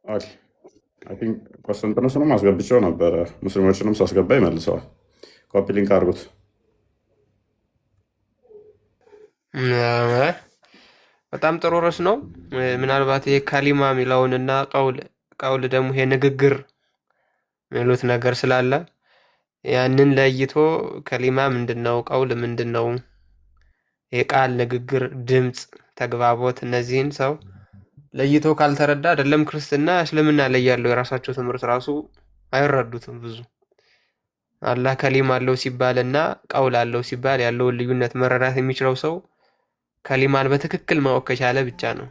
ኦኬ አይ ቲንክ ኮንስተንቲኖስንም አስገብቼው ነበረ። ሙስሊሞችንም ሳስገባ ይመልሰዋል። ኮፒ ሊንክ አድርጉት። በጣም ጥሩ ርዕስ ነው። ምናልባት ይሄ ካሊማ የሚለውንና ቀውል ደግሞ ይሄ ንግግር የሚሉት ነገር ስላለ ያንን ለይቶ ከሊማ ምንድን ነው፣ ቀውል ምንድን ነው፣ የቃል ንግግር፣ ድምፅ፣ ተግባቦት እነዚህን ሰው ለይቶ ካልተረዳ አይደለም ክርስትና እስልምና ላይ ያለው የራሳቸው ትምህርት ራሱ አይረዱትም። ብዙ አላህ ከሊማ አለው ሲባል እና ቀውል አለው ሲባል ያለውን ልዩነት መረዳት የሚችለው ሰው ከሊማን በትክክል ማወቅ ከቻለ ብቻ ነው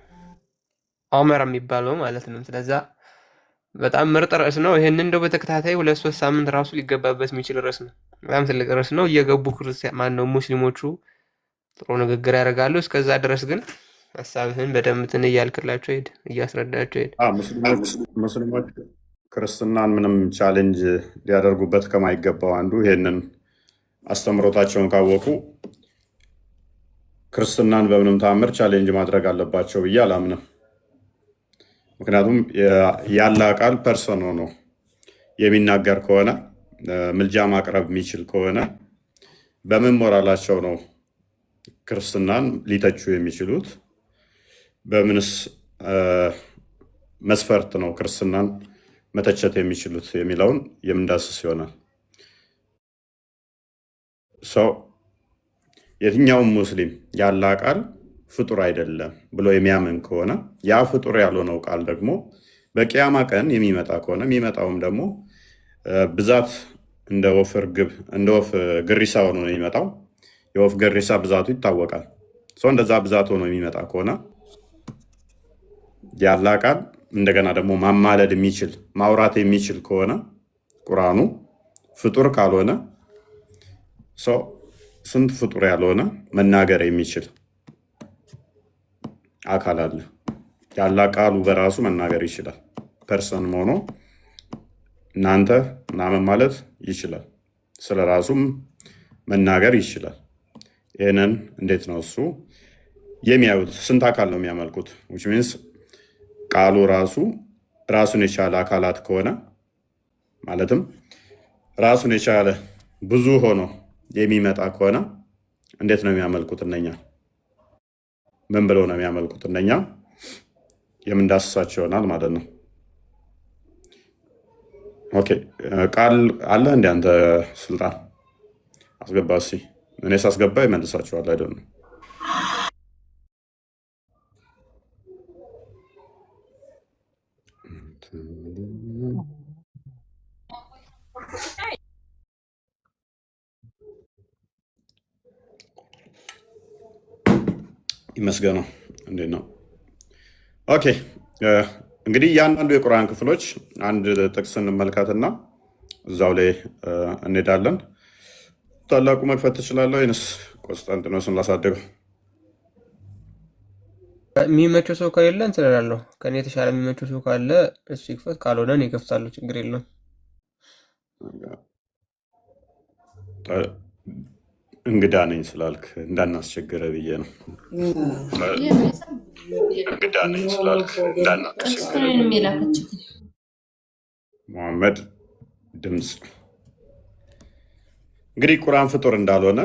ዑመር የሚባለው ማለት ነው። ስለዛ በጣም ምርጥ ርዕስ ነው። ይህንን እንደው በተከታታይ 2-3 ሳምንት ራሱ ሊገባበት የሚችል ርዕስ ነው። በጣም ትልቅ ርዕስ ነው። እየገቡ ክርስቲያን ማነው ሙስሊሞቹ ጥሩ ንግግር ያደርጋሉ። እስከዛ ድረስ ግን ሀሳብህን በደንብ እንትን እያልክላቸው ሄድ፣ እያስረዳቸው ሄድ። ሙስሊሞች ክርስትናን ምንም ቻሌንጅ ሊያደርጉበት ከማይገባው አንዱ ይሄንን አስተምሮታቸውን ካወቁ ክርስትናን በምንም ተአምር ቻሌንጅ ማድረግ አለባቸው ብዬ አላምንም። ምክንያቱም ያለ ቃል ፐርሰን ሆኖ የሚናገር ከሆነ ምልጃ ማቅረብ የሚችል ከሆነ በምን ሞራላቸው ነው ክርስትናን ሊተቹ የሚችሉት? በምንስ መስፈርት ነው ክርስትናን መተቸት የሚችሉት የሚለውን የምንዳስስ ይሆናል። ሰው የትኛውም ሙስሊም ያለ ቃል ፍጡር አይደለም ብሎ የሚያምን ከሆነ ያ ፍጡር ያልሆነው ቃል ደግሞ በቂያማ ቀን የሚመጣ ከሆነ የሚመጣውም ደግሞ ብዛት እንደ ወፍ እርግብ እንደ ወፍ ግሪሳ ሆኖ ነው የሚመጣው። የወፍ ግሪሳ ብዛቱ ይታወቃል። ሰው እንደዛ ብዛት ሆኖ የሚመጣ ከሆነ ያለ ቃል እንደገና ደግሞ ማማለድ የሚችል ማውራት የሚችል ከሆነ ቁርአኑ ፍጡር ካልሆነ ሰው ስንት ፍጡር ያልሆነ መናገር የሚችል አካል አለ። ያለ ቃሉ በራሱ መናገር ይችላል። ፐርሰን ሆኖ እናንተ ምናምን ማለት ይችላል። ስለ ራሱም መናገር ይችላል። ይህንን እንዴት ነው እሱ የሚያዩት? ስንት አካል ነው የሚያመልኩት? which means ቃሉ ራሱ ራሱን የቻለ አካላት ከሆነ ማለትም ራሱን የቻለ ብዙ ሆኖ የሚመጣ ከሆነ እንዴት ነው የሚያመልኩት? እነኛ ምን ብለው ነው የሚያመልኩት? እነኛ የምንዳስሳቸው ይሆናል ማለት ነው። ኦኬ ቃል አለ እንደ አንተ ስልጣን አስገባ። እስኪ እኔ ሳስገባ ይመልሳቸዋል አይደል ነው። ይመስገነው። እንዴት ነው? ኦኬ እንግዲህ እያንዳንዱ የቁርአን ክፍሎች አንድ ጥቅስ እንመልከትና እዛው ላይ እንሄዳለን። ታላቁ መክፈት ትችላለህ ወይንስ ቆስጠንጢኖስን ላሳድገው? የሚመቸው ሰው ከሌለ እንትን እላለሁ። ከኔ የተሻለ የሚመቸው ሰው ካለ እሱ ይክፈት፣ ካልሆነ እኔ እከፍታለሁ። ችግር የለውም። እንግዳ ነኝ ስላልክ እንዳናስቸግረ ብዬ ነው። እንግዳ ነኝ ስላልክ እንዳናስቸግረ። መሐመድ ድምፅ እንግዲህ ቁርአን ፍጡር እንዳልሆነ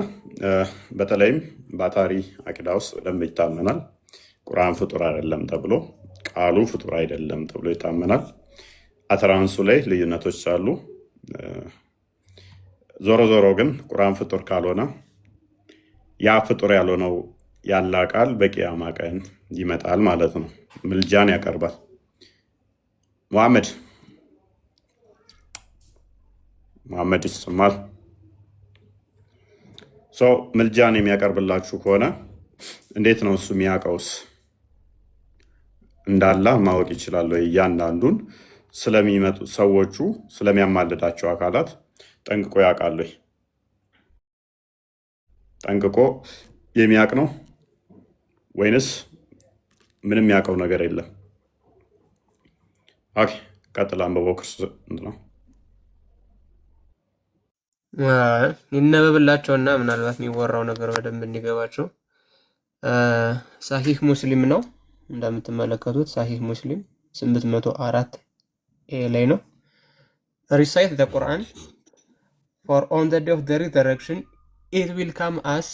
በተለይም በአታሪ አቂዳ ውስጥ በደንብ ይታመናል። ቁርአን ፍጡር አይደለም ተብሎ ቃሉ ፍጡር አይደለም ተብሎ ይታመናል። አተራንሱ ላይ ልዩነቶች አሉ። ዞሮ ዞሮ ግን ቁርአን ፍጡር ካልሆነ ያ ፍጡር ያልሆነው ያለ ቃል በቂያማ ቀን ይመጣል ማለት ነው። ምልጃን ያቀርባል። መሐመድ ይሰማል። ሰው ምልጃን የሚያቀርብላችሁ ከሆነ እንዴት ነው እሱ የሚያውቀውስ? እንዳላ ማወቅ ይችላል ወይ? እያንዳንዱን ስለሚመጡ ሰዎቹ ስለሚያማልዳቸው አካላት ጠንቅቆ ያውቃል ወይ? ጠንቅቆ የሚያውቅ ነው ወይንስ ምንም የሚያውቀው ነገር የለም? ኦኬ ቀጥል። አንበቦ ክርስቶስ ነው ይነበብላቸውና ምናልባት የሚወራው ነገር በደንብ እንዲገባቸው። ሳሂህ ሙስሊም ነው እንደምትመለከቱት፣ ሳሂህ ሙስሊም 804 ኤ ላይ ነው። ሪሳይት ዘ ቁርአን ፎር ኦን ዘ ዴይ ኦፍ ዘ ሪዘረክሽን ኢት ዊል ካም አስ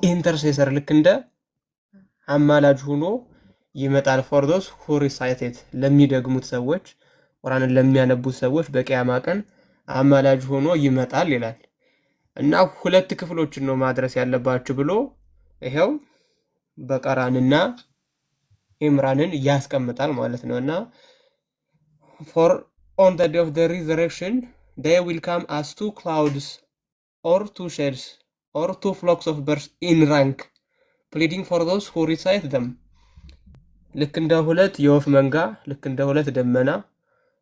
ኢንተርሴሰር ልክ እንደ አማላጅ ሆኖ ይመጣል። ፎር ዶስ ሁ ሪሳይት ለሚደግሙት ሰዎች ቁርአንን ለሚያነቡት ሰዎች በቂያማ ቀን አማላጅ ሆኖ ይመጣል ይላል እና ሁለት ክፍሎችን ነው ማድረስ ያለባችሁ ብሎ ይሄው በቀራንና ኢምራንን ያስቀምጣል ማለት ነው። እና ፎር ኦን ዘ ዴይ ኦፍ ዘ ሪዘረክሽን they will come as two clouds or two shades or two flocks of birds in rank pleading for those who recite them ልክ እንደ ሁለት የወፍ መንጋ ልክ እንደ ሁለት ደመና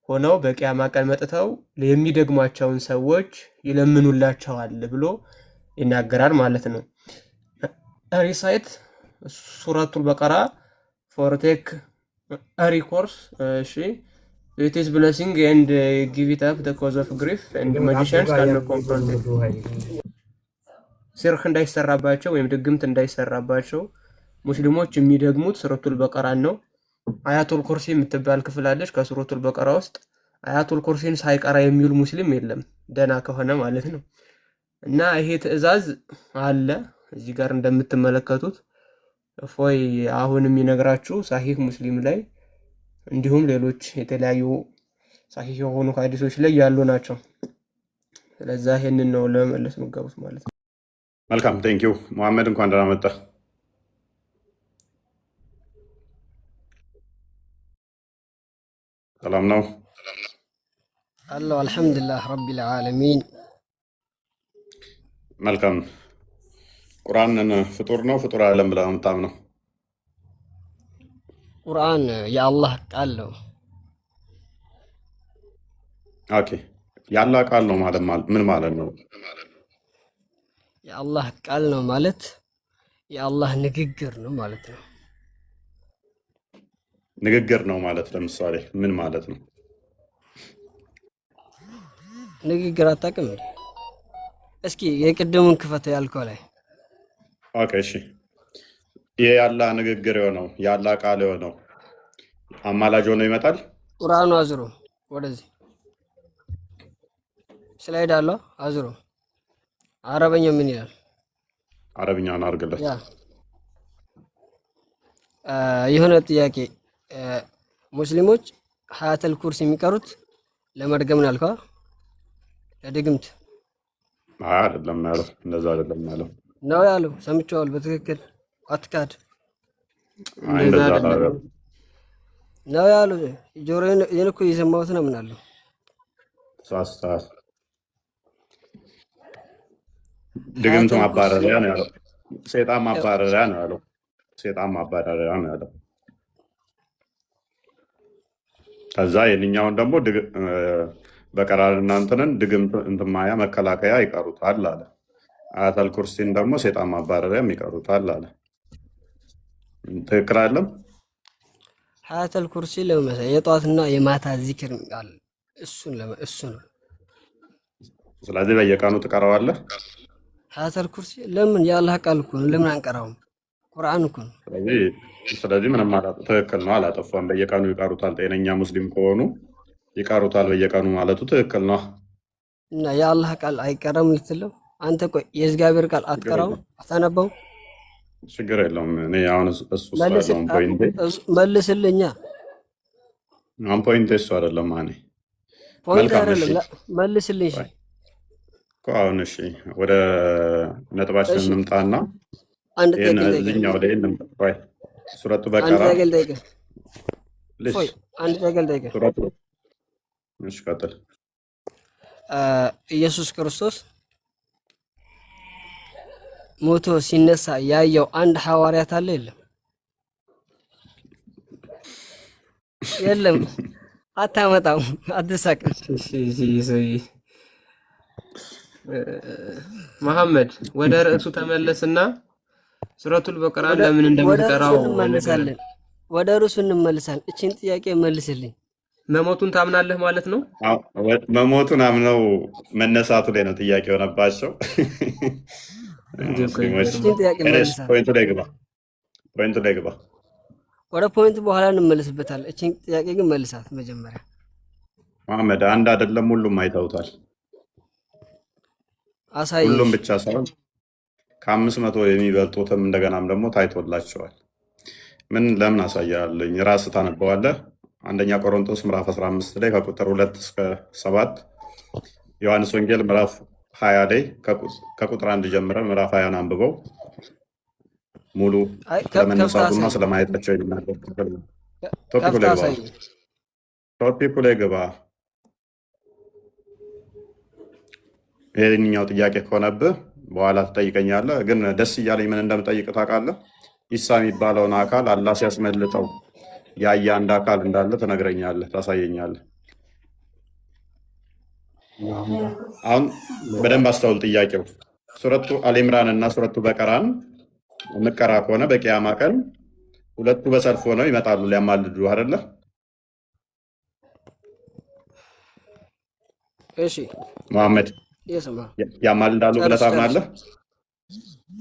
ሆነው በቂያማ ቀን መጥተው የሚደግሟቸውን ሰዎች ይለምኑላቸዋል ብሎ ይናገራል ማለት ነው። ሪሳይት ሱረቱል በቀራ ፎር ቴክ ሪኮርስ እሺ it is blessing and give it up the cause of grief and magicians can confront it ሲርክ እንዳይሰራባቸው ወይም ድግምት እንዳይሰራባቸው ሙስሊሞች የሚደግሙት ሱረቱል በቀራን ነው። አያቱል ኩርሲ የምትባል ክፍል አለች ከሱረቱል በቀራ ውስጥ። አያቱል ኩርሲን ሳይቀራ የሚውል ሙስሊም የለም ደና ከሆነ ማለት ነው። እና ይሄ ትዕዛዝ አለ እዚህ ጋር እንደምትመለከቱት እፎይ አሁን የሚነግራችሁ ሳሂህ ሙስሊም ላይ እንዲሁም ሌሎች የተለያዩ ሳሂህ የሆኑ ሐዲሶች ላይ ያሉ ናቸው። ስለዚህ ይሄንን ነው ለመመለስ መጋቡት ማለት ነው። መልካም ቴንኪው መሐመድ፣ እንኳን ደህና መጣ። ሰላም ነው አሎ አልሐምዱሊላህ ረቢል ዓለሚን። መልካም። ቁርአንን ፍጡር ነው ፍጡር አይደለም ብለህ የምታምነው? ቁርአን የአላህ ቃል ነው። ኦኬ፣ የአላህ ቃል ነው ማለት ምን ማለት ነው? የአላህ ቃል ነው ማለት የአላህ ንግግር ነው ማለት ነው። ንግግር ነው ማለት ለምሳሌ ምን ማለት ነው? ንግግር አታውቅም እንዴ? እስኪ የቅድሙን ክፈተው ያልከው ላይ። ኦኬ እሺ፣ ይሄ የአላህ ንግግር የሆነው የአላህ ቃል የሆነው አማላጅ ሆኖ ይመጣል። ቁርአኑ አዝሮ ወደዚህ ስላይድ አለው አዝሮ። አረበኛው ምን ይላል? አረብኛውን አድርግለት። የሆነ ጥያቄ ሙስሊሞች ሀያተል ኩርሲ የሚቀሩት ለመድገም ነው ያልከው? ለድግምት አይደለም ያለው፣ እንደዛ አይደለም ያለው ነው ያለው። ሰምቼዋለሁ በትክክል አትካድ ነው ያለው። ጆሮዬን እኮ እየሰማሁት ነው። ምን አለው? ተሳስተሃል። ድግምት ማባረሪያ ነው ያለው። ሴጣን ማባረሪያ ነው ያለው። ሴጣን ማባረሪያ ነው ያለው። ከዛ የኛውን ደግሞ በቀራር እናንተንን ድግምት እንትን ማያ መከላከያ ይቀሩታል አለ። አያተል ኩርሲን ደግሞ ሴጣን ማባረሪያም ይቀሩታል አለ። ትክክል አይደለም? ሀያተል ኩርሲ ለመሰለኝ የጧትና የማታ ዚክር አለ። እሱ ነው። ስለዚህ በየቀኑ ትቀረዋለህ። ሀያተል ኩርሲ ለምን? የአላህ ቃል እኮ ነው። ለምን አንቀራውም? ቁርአን እኮ ነው። ስለዚህ ምንም ትክክል ነው፣ አላጠፋም። በየቀኑ ይቀሩታል። ጤነኛ ሙስሊም ከሆኑ ይቀሩታል በየቀኑ ማለቱ ትክክል ነው። እና የአላህ ቃል አይቀረም ልትለው አንተ? ቆይ የእግዚአብሔር ቃል አትቀራው አታነበው? ችግር የለውም። እኔ አሁን እሱ አይደለም ፖይንቴ። መልስልኛ። አሁን ፖይንቴ እሱ አይደለም። እኔ ፖይንት አይደለም፣ መልስልኝ። እሺ እኮ አሁን እሺ፣ ወደ ነጥባችን እንምጣና አንድ እዚህኛው ወደ ወይ ሱረቱ በቀራ አንድ ጠይቅ። እሺ ቀጥል። ኢየሱስ ክርስቶስ ሞቶ ሲነሳ ያየው አንድ ሐዋርያት አለ? የለም። አታመጣም፣ አትሳቅ። መሐመድ ወደ ርዕሱ ተመለስና ሱረቱል በቀራ ለምን እንደምትቀራው እንመለሳለን። ወደ ርዕሱ እንመለሳለን። እቺን ጥያቄ መልስልኝ። መሞቱን ታምናለህ ማለት ነው? መሞቱን አምነው መነሳቱ ላይ ነው ጥያቄ የሆነባቸው። ፖይንቱ ላይ ግባ። ወደ ፖይንት በኋላ እንመለስበታለን። እቺን ጥያቄ ግን መልሳት መጀመሪያ። መሐመድ አንድ አይደለም፣ ሁሉም አይተውታል። አሳየኝ። ሁሉም እሺ ብቻ ሳይሆን ከ500 የሚበልጡትም እንደገናም ደግሞ ታይቶላቸዋል። ምን ለምን አሳያለኝ? ራስህ ታነበዋለህ። አንደኛ ቆሮንቶስ ምዕራፍ 15 ላይ ከቁጥር 2 እስከ 7፣ ዮሐንስ ወንጌል ምዕራፍ 20 ላይ ከቁጥር 1 ጀምረ ምዕራፍ 20 አንብበው ሙሉ አይ ከፍታ ስለመነሳቱና አሳየኝ። ስለማየታቸው የሚናገር ክፍል ነው። ቶፒኩ ከፍታ ላይ ግባ። አሳየኝ። ቶፒኩ ላይ ግባ። ይህኛው ጥያቄ ከሆነብህ በኋላ ትጠይቀኛለህ። ግን ደስ እያለኝ ምን እንደምጠይቅ ታውቃለህ? ኢሳ የሚባለውን አካል አላህ ሲያስመልጠው ያየ አንድ አካል እንዳለ ትነግረኛለህ፣ ታሳየኛለህ። አሁን በደንብ አስተውል። ጥያቄው ሱረቱ አልኢምራን እና ሱረቱ በቀራን ምቀራ ከሆነ በቂያማ ቀን ሁለቱ በሰልፍ ሆነው ይመጣሉ ሊያማልዱ አይደለ? እሺ መሐመድ እየሰማ ያማልዳሉ ብለህ ጨርስ ጨርስ። ታምናለህ?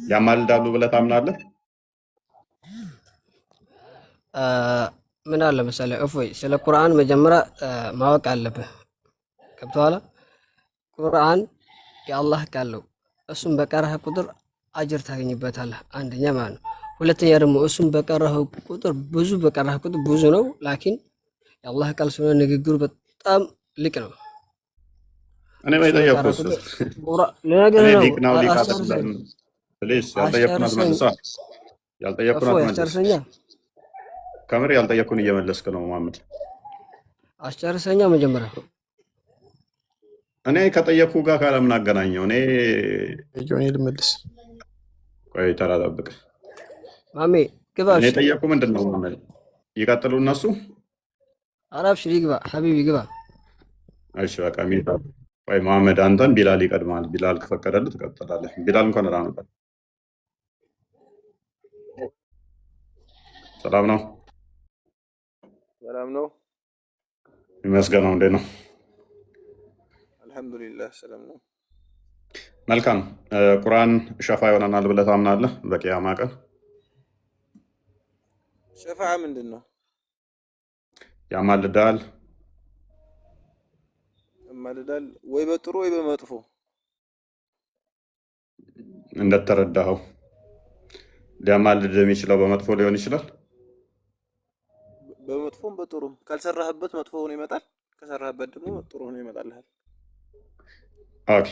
ያማልዳሉ ብለህ ታምናለህ? ምን አለ መሰለህ እፎይ፣ ስለ ቁርአን መጀመሪያ ማወቅ አለብህ። ገብቶሃል? ቁርአን የአላህ ቃል ነው። እሱም በቀራህ ቁጥር አጅር ታገኝበታለህ። አንደኛ ማለት ነው። ሁለተኛ ደግሞ እሱም በቀራህ ቁጥር ብዙ ነው። ላኪን የአላህ ቃል ስለሆነ ንግግሩ በጣም ልቅ ነው። እኔ እሱ በጠየኩህ በቀራህ ቁጥር ልነግርህ እኔ ነው። ሊቅ ነው ሊቅ አስጨርሰኝ፣ አይደለም። ፕሊዝ ያልጠየኩህን አስጨርሰኝ። አትመልሳ። ያልጠየኩህን እፎይ አትመልስ። አስጨርሰኛ፣ ከምር ያልጠየኩህን እየመለስክ ነው መሐመድ። አስጨርሰኛ መጀመሪያ። እኔ ከጠየኩህ ጋር ካለምን አገናኘው? እኔ ጆኒ ልመልስ። ቆይ ተራ ጠብቅ። ማሜ ግባ። እኔ እሺ የጠየኩህ ምንድን ነው መሐመድ? ይቀጥሉ እነሱ። አራብሽ ግባ፣ ሀቢቢ ግባ። እሺ በቃ ሚታ። ቆይ መሐመድ አንተን ቢላል ይቀድማል። ቢላል ከፈቀደልህ ትቀጥላለህ። ቢላል እንኳን ራመጣ። ሰላም ነው ሰላም ነው ይመስገነው። እንዴት ነው? አልሐምዱሊላህ ሰላም ነው። መልካም። ቁርአን ሸፋ ይሆነናል ብለህ ታምናለህ? በቂያማ ቀን ሸፋዓ ምንድን ነው? ያማልዳል። ያማልዳል ወይ በጥሩ ወይ በመጥፎ? እንደተረዳኸው ሊያማልድ የሚችለው በመጥፎ ሊሆን ይችላል። በመጥፎም በጥሩም። ካልሰራህበት መጥፎ ሆኖ ይመጣል፣ ከሰራህበት ደግሞ ጥሩ ሆኖ ይመጣልሃል። ኦኬ።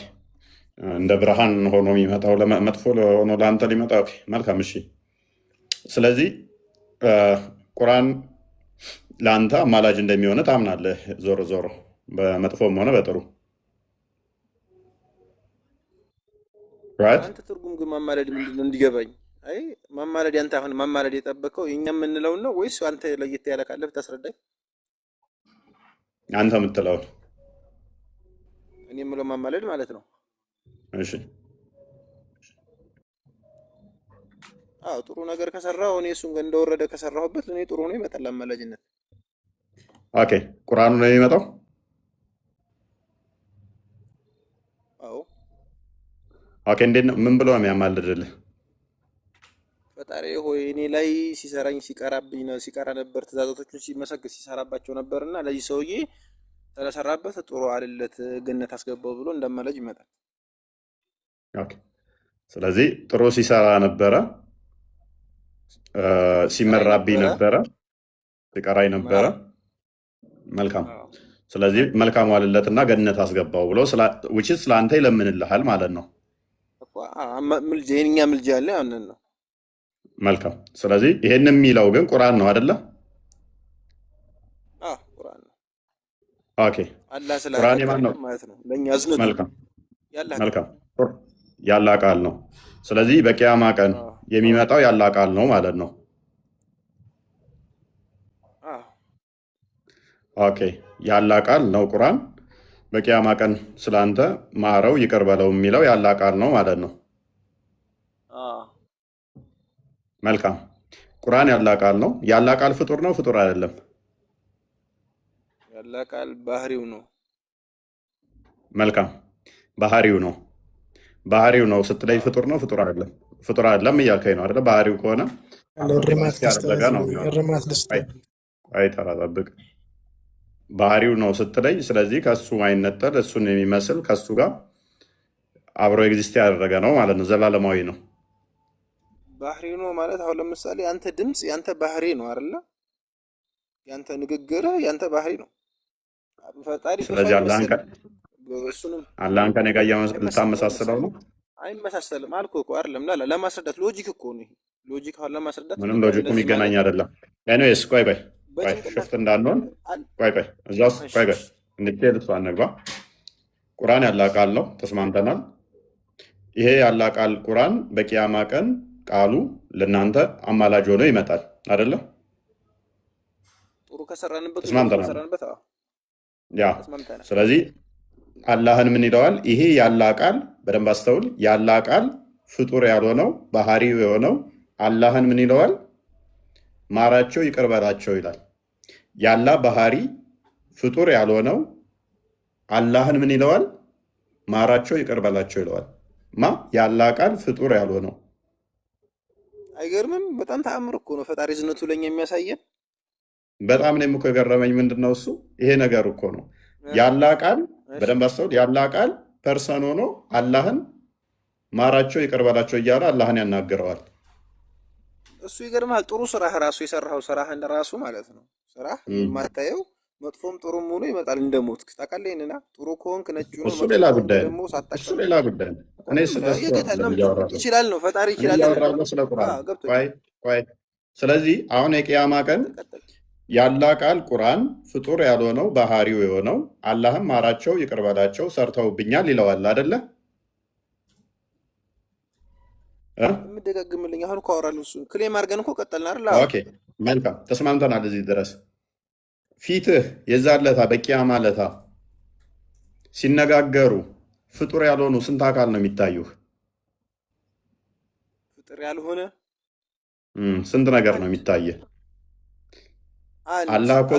እንደ ብርሃን ሆኖ የሚመጣው መጥፎ ሆኖ ለአንተ ሊመጣ። ኦኬ መልካም። እሺ ስለዚህ ቁርአን ለአንተ አማላጅ እንደሚሆነ ታምናለህ። ዞሮ ዞሮ በመጥፎም ሆነ በጥሩ ራይት። አንተ ትርጉም ግን ማማለድ ምንድን ነው እንዲገባኝ። አይ ማማለድ ያንተ አሁን ማማለድ የጠበቀው የኛ የምንለውን ነው ወይስ አንተ ለየት ያለ ካለ ብታስረዳኝ። አንተ የምትለው እኔ የምለው ማማለድ ማለት ነው። እሺ አዎ ጥሩ ነገር ከሰራው እኔ እሱን እንደወረደ ከሰራሁበት ለእኔ ጥሩ ሆኖ ይመጣል አማላጅነት። ኦኬ ቁርአኑ ነው የሚመጣው። አዎ ኦኬ እንዴት ነው? ምን ብሎ ነው የሚያማልድልህ? ፈጣሪ ሆይ እኔ ላይ ሲሰራኝ ሲቀራብኝ ነው ሲቀራ ነበር፣ ትእዛዛቶቹን ሲመሰግን ሲሰራባቸው ነበርና ለዚህ ሰውዬ ስለሰራበት ጥሩ አልለት ገነት አስገባው ብሎ እንደማለጅ ይመጣል። ኦኬ ስለዚህ ጥሩ ሲሰራ ነበረ፣ ሲመራብኝ ነበረ፣ ሲቀራኝ ነበረ። መልካም። ስለዚህ መልካም ዋልለትና ገነት አስገባው ብሎ ውጭ ስለአንተ ይለምንልሃል ማለት ነው። የእኛ ምልጃ ያለ ያንን ነው። መልካም። ስለዚህ ይሄን የሚለው ግን ቁርአን ነው አይደለ? ቁርአን ነው። ኦኬ አላህ ቁርአን የማን ነው ማለት ነው? ለኛ አዝነት መልካም መልካም ያላ ቃል ነው። ስለዚህ በቂያማ ቀን የሚመጣው ያላ ቃል ነው ማለት ነው። ኦኬ ያላ ቃል ነው ቁርአን። በቂያማ ቀን ስላንተ ማረው ይቅር በለው የሚለው ያላ ቃል ነው ማለት ነው። መልካም ቁርአን ያላ ቃል ነው። ያላ ቃል ፍጡር ነው ፍጡር አይደለም? ያላ ቃል ባህሪው ነው። መልካም ባህሪው ነው። ባህሪው ነው ስትለይ ፍጡር ነው ፍጡር አይደለም? ፍጡር አይደለም እያልከኝ ነው አይደለ? ባህሪው ከሆነ አብሮ እርማት ኤግዚስት ያደረገ ነው የሚሆነው። እርማት ልስጥ። ቆይ ተራ ጠብቅ። ባህሪው ነው ስትለኝ፣ ስለዚህ ከእሱ ማይነጠል እሱን የሚመስል ከእሱ ጋር አብሮ ኤግዚስት ያደረገ ነው ማለት ነው። ዘላለማዊ ነው። ባህሪ ነው ማለት አሁን ለምሳሌ ያንተ ድምፅ ያንተ ባህሪ ነው አይደለ? ያንተ ንግግር ያንተ ባህሪ ነው። ፈጣሪ ስለዚህ እሱንም አላህን ከኔ ጋር ልታመሳስለው ነው። አይመሳሰልም አልኩህ እኮ አይደለም። ለማስረዳት ሎጂክ እኮ ነው። ሎጂክ አሁን ለማስረዳት ምንም ሎጂኩ የሚገናኝ አይደለም። ኤኒዌይስ ቆይ ሽፍት እንዳንሆን እዛ ውስጥ ቆይ እንድትሄድ እሷ አንግባ። ቁርአን ያላ ቃል ነው፣ ተስማምተናል። ይሄ ያላ ቃል ቁርአን በቂያማ ቀን ቃሉ ለእናንተ አማላጅ ሆኖ ይመጣል አይደለ? ጥሩ ከሰራንበት ተስማምተናል። ያ ስለዚህ አላህን ምን ይለዋል? ይሄ ያላ ቃል በደንብ አስተውል። ያላ ቃል ፍጡር ያልሆነው ባህሪው የሆነው አላህን ምን ይለዋል? ማራቸው ይቅር በላቸው ይላል። ያላ ባህሪ ፍጡር ያልሆነው አላህን ምን ይለዋል? ማራቸው ይቅር በላቸው ይለዋል። ያላ ቃል ፍጡር ያልሆነው። አይገርምም? በጣም ተአምር እኮ ነው ፈጣሪ ዝነቱ ለኛ የሚያሳየን። በጣም እኔም እኮ የገረመኝ ምንድን ነው እሱ ይሄ ነገር እኮ ነው። ያላ ቃል በደንብ አስተውል። ያላ ቃል ፐርሰን ሆኖ አላህን ማራቸው ይቅር በላቸው እያለ አላህን ያናግረዋል። እሱ ይገርማል። ጥሩ ስራህ ራሱ የሰራኸው ስራህን ራሱ ማለት ነው። ስራህ የማታየው መጥፎም ጥሩም ሆኖ ይመጣል እንደሞትክ ታውቃለህ። ይሄንና ጥሩ ከሆንክ ነጭ ነው እሱ ሌላ ጉዳይ ነው። እሱ ሌላ ጉዳይ ነው። እኔ ይችላል ነው ፈጣሪ ይችላል ስለ ቁርአን። ስለዚህ አሁን የቂያማ ቀን ያላ ቃል ቁርአን ፍጡር ያልሆነው ባህሪው የሆነው አላህም ማራቸው ይቅር በላቸው ሰርተውብኛል ይለዋል አይደለ? የምደጋግምልኝ አሁን እኮ አወራለሁ። እሱን ክሌም አድርገን እኮ ቀጠልን አይደል? ኦኬ መልካም ተስማምተናል እዚህ ድረስ። ፊትህ የዛን ለታ በቂያማ ለታ ሲነጋገሩ ፍጡር ያልሆኑ ስንት አካል ነው የሚታዩህ? ፍጡር ያልሆነ ስንት ነገር ነው የሚታየህ? አላህ እኮ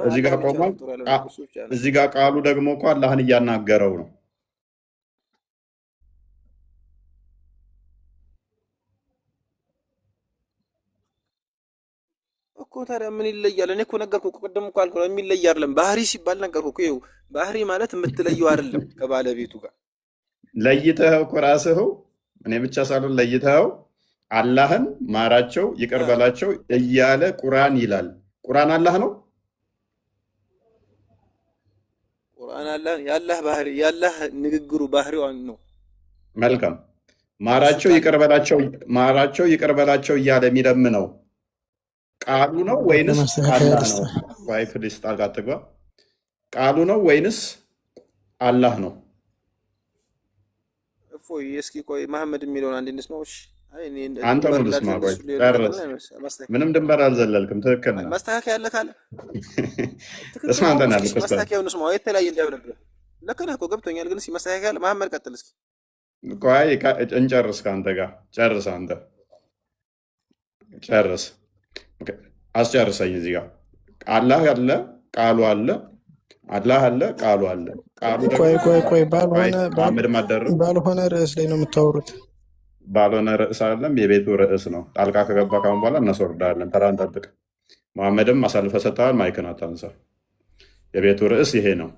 እዚህ ጋር ቆሟል። እዚህ ጋር ቃሉ ደግሞ እኮ አላህን እያናገረው ነው። እኮ ታዲያ ምን ይለያል? እኔ እኮ ነገርኩህ እኮ ቅድም እኮ አልኩህ የሚለይ አይደለም። ባህሪ ሲባል ነገርኩህ እኮ። ይኸው ባህሪ ማለት የምትለየው አይደለም ከባለቤቱ ጋር ለይተኸው እኮ ራስህ እኔ ብቻ ሳልሆን ለይተኸው አላህን ማራቸው ይቅር በላቸው እያለ ቁርአን ይላል። ቁርአን አላህ ነው። ቁርአን አላህ ያላህ ባህሪ ያላህ ንግግሩ ባህሪው ነው። መልካም ማራቸው ይቅር በላቸው እያለ የሚለምነው ቃሉ ነው ወይንስ አላህ ነው? ዋይ ፕሊስ ጣልቃ አትግባ። ቃሉ ነው ወይንስ አላህ ነው? እፎይ እስኪ ቆይ መሐመድ የሚለውን አንድ እንስማው። እሺ አንተ ነው ልስማ። ቆይ ጨርስ። ምንም ድንበር አልዘለልክም። ትክክል ነህ። ማስተካከያ ያለ ካለ ተስማምተናል። ማስተካከያውን እንስማው። የተለያየ እንዳይሆንብህ ልክ ነህ እኮ ገብቶኛል። ግን እስኪ ማስተካከያ ያለ መሐመድ ቀጥል እስኪ። ቆይ እንጨርስ። ከአንተ ጋር ጨርስ። አንተ ጨርስ። አስጨርሰኝ። እዚህ ጋር አላህ አለ፣ ቃሉ አለ። አላህ አለ፣ ቃሉ አለ። ቃሉ ቆይ ባልሆነ ርዕስ ላይ ነው የምታወሩት። ባልሆነ ርዕስ አይደለም፣ የቤቱ ርዕስ ነው። ጣልቃ ከገባ ካሁን በኋላ እናስወርዳለን። ተራ እንጠብቅ። መሐመድም አሳልፈ ሰጥተዋል። ማይክን አታንሳ። የቤቱ ርዕስ ይሄ ነው።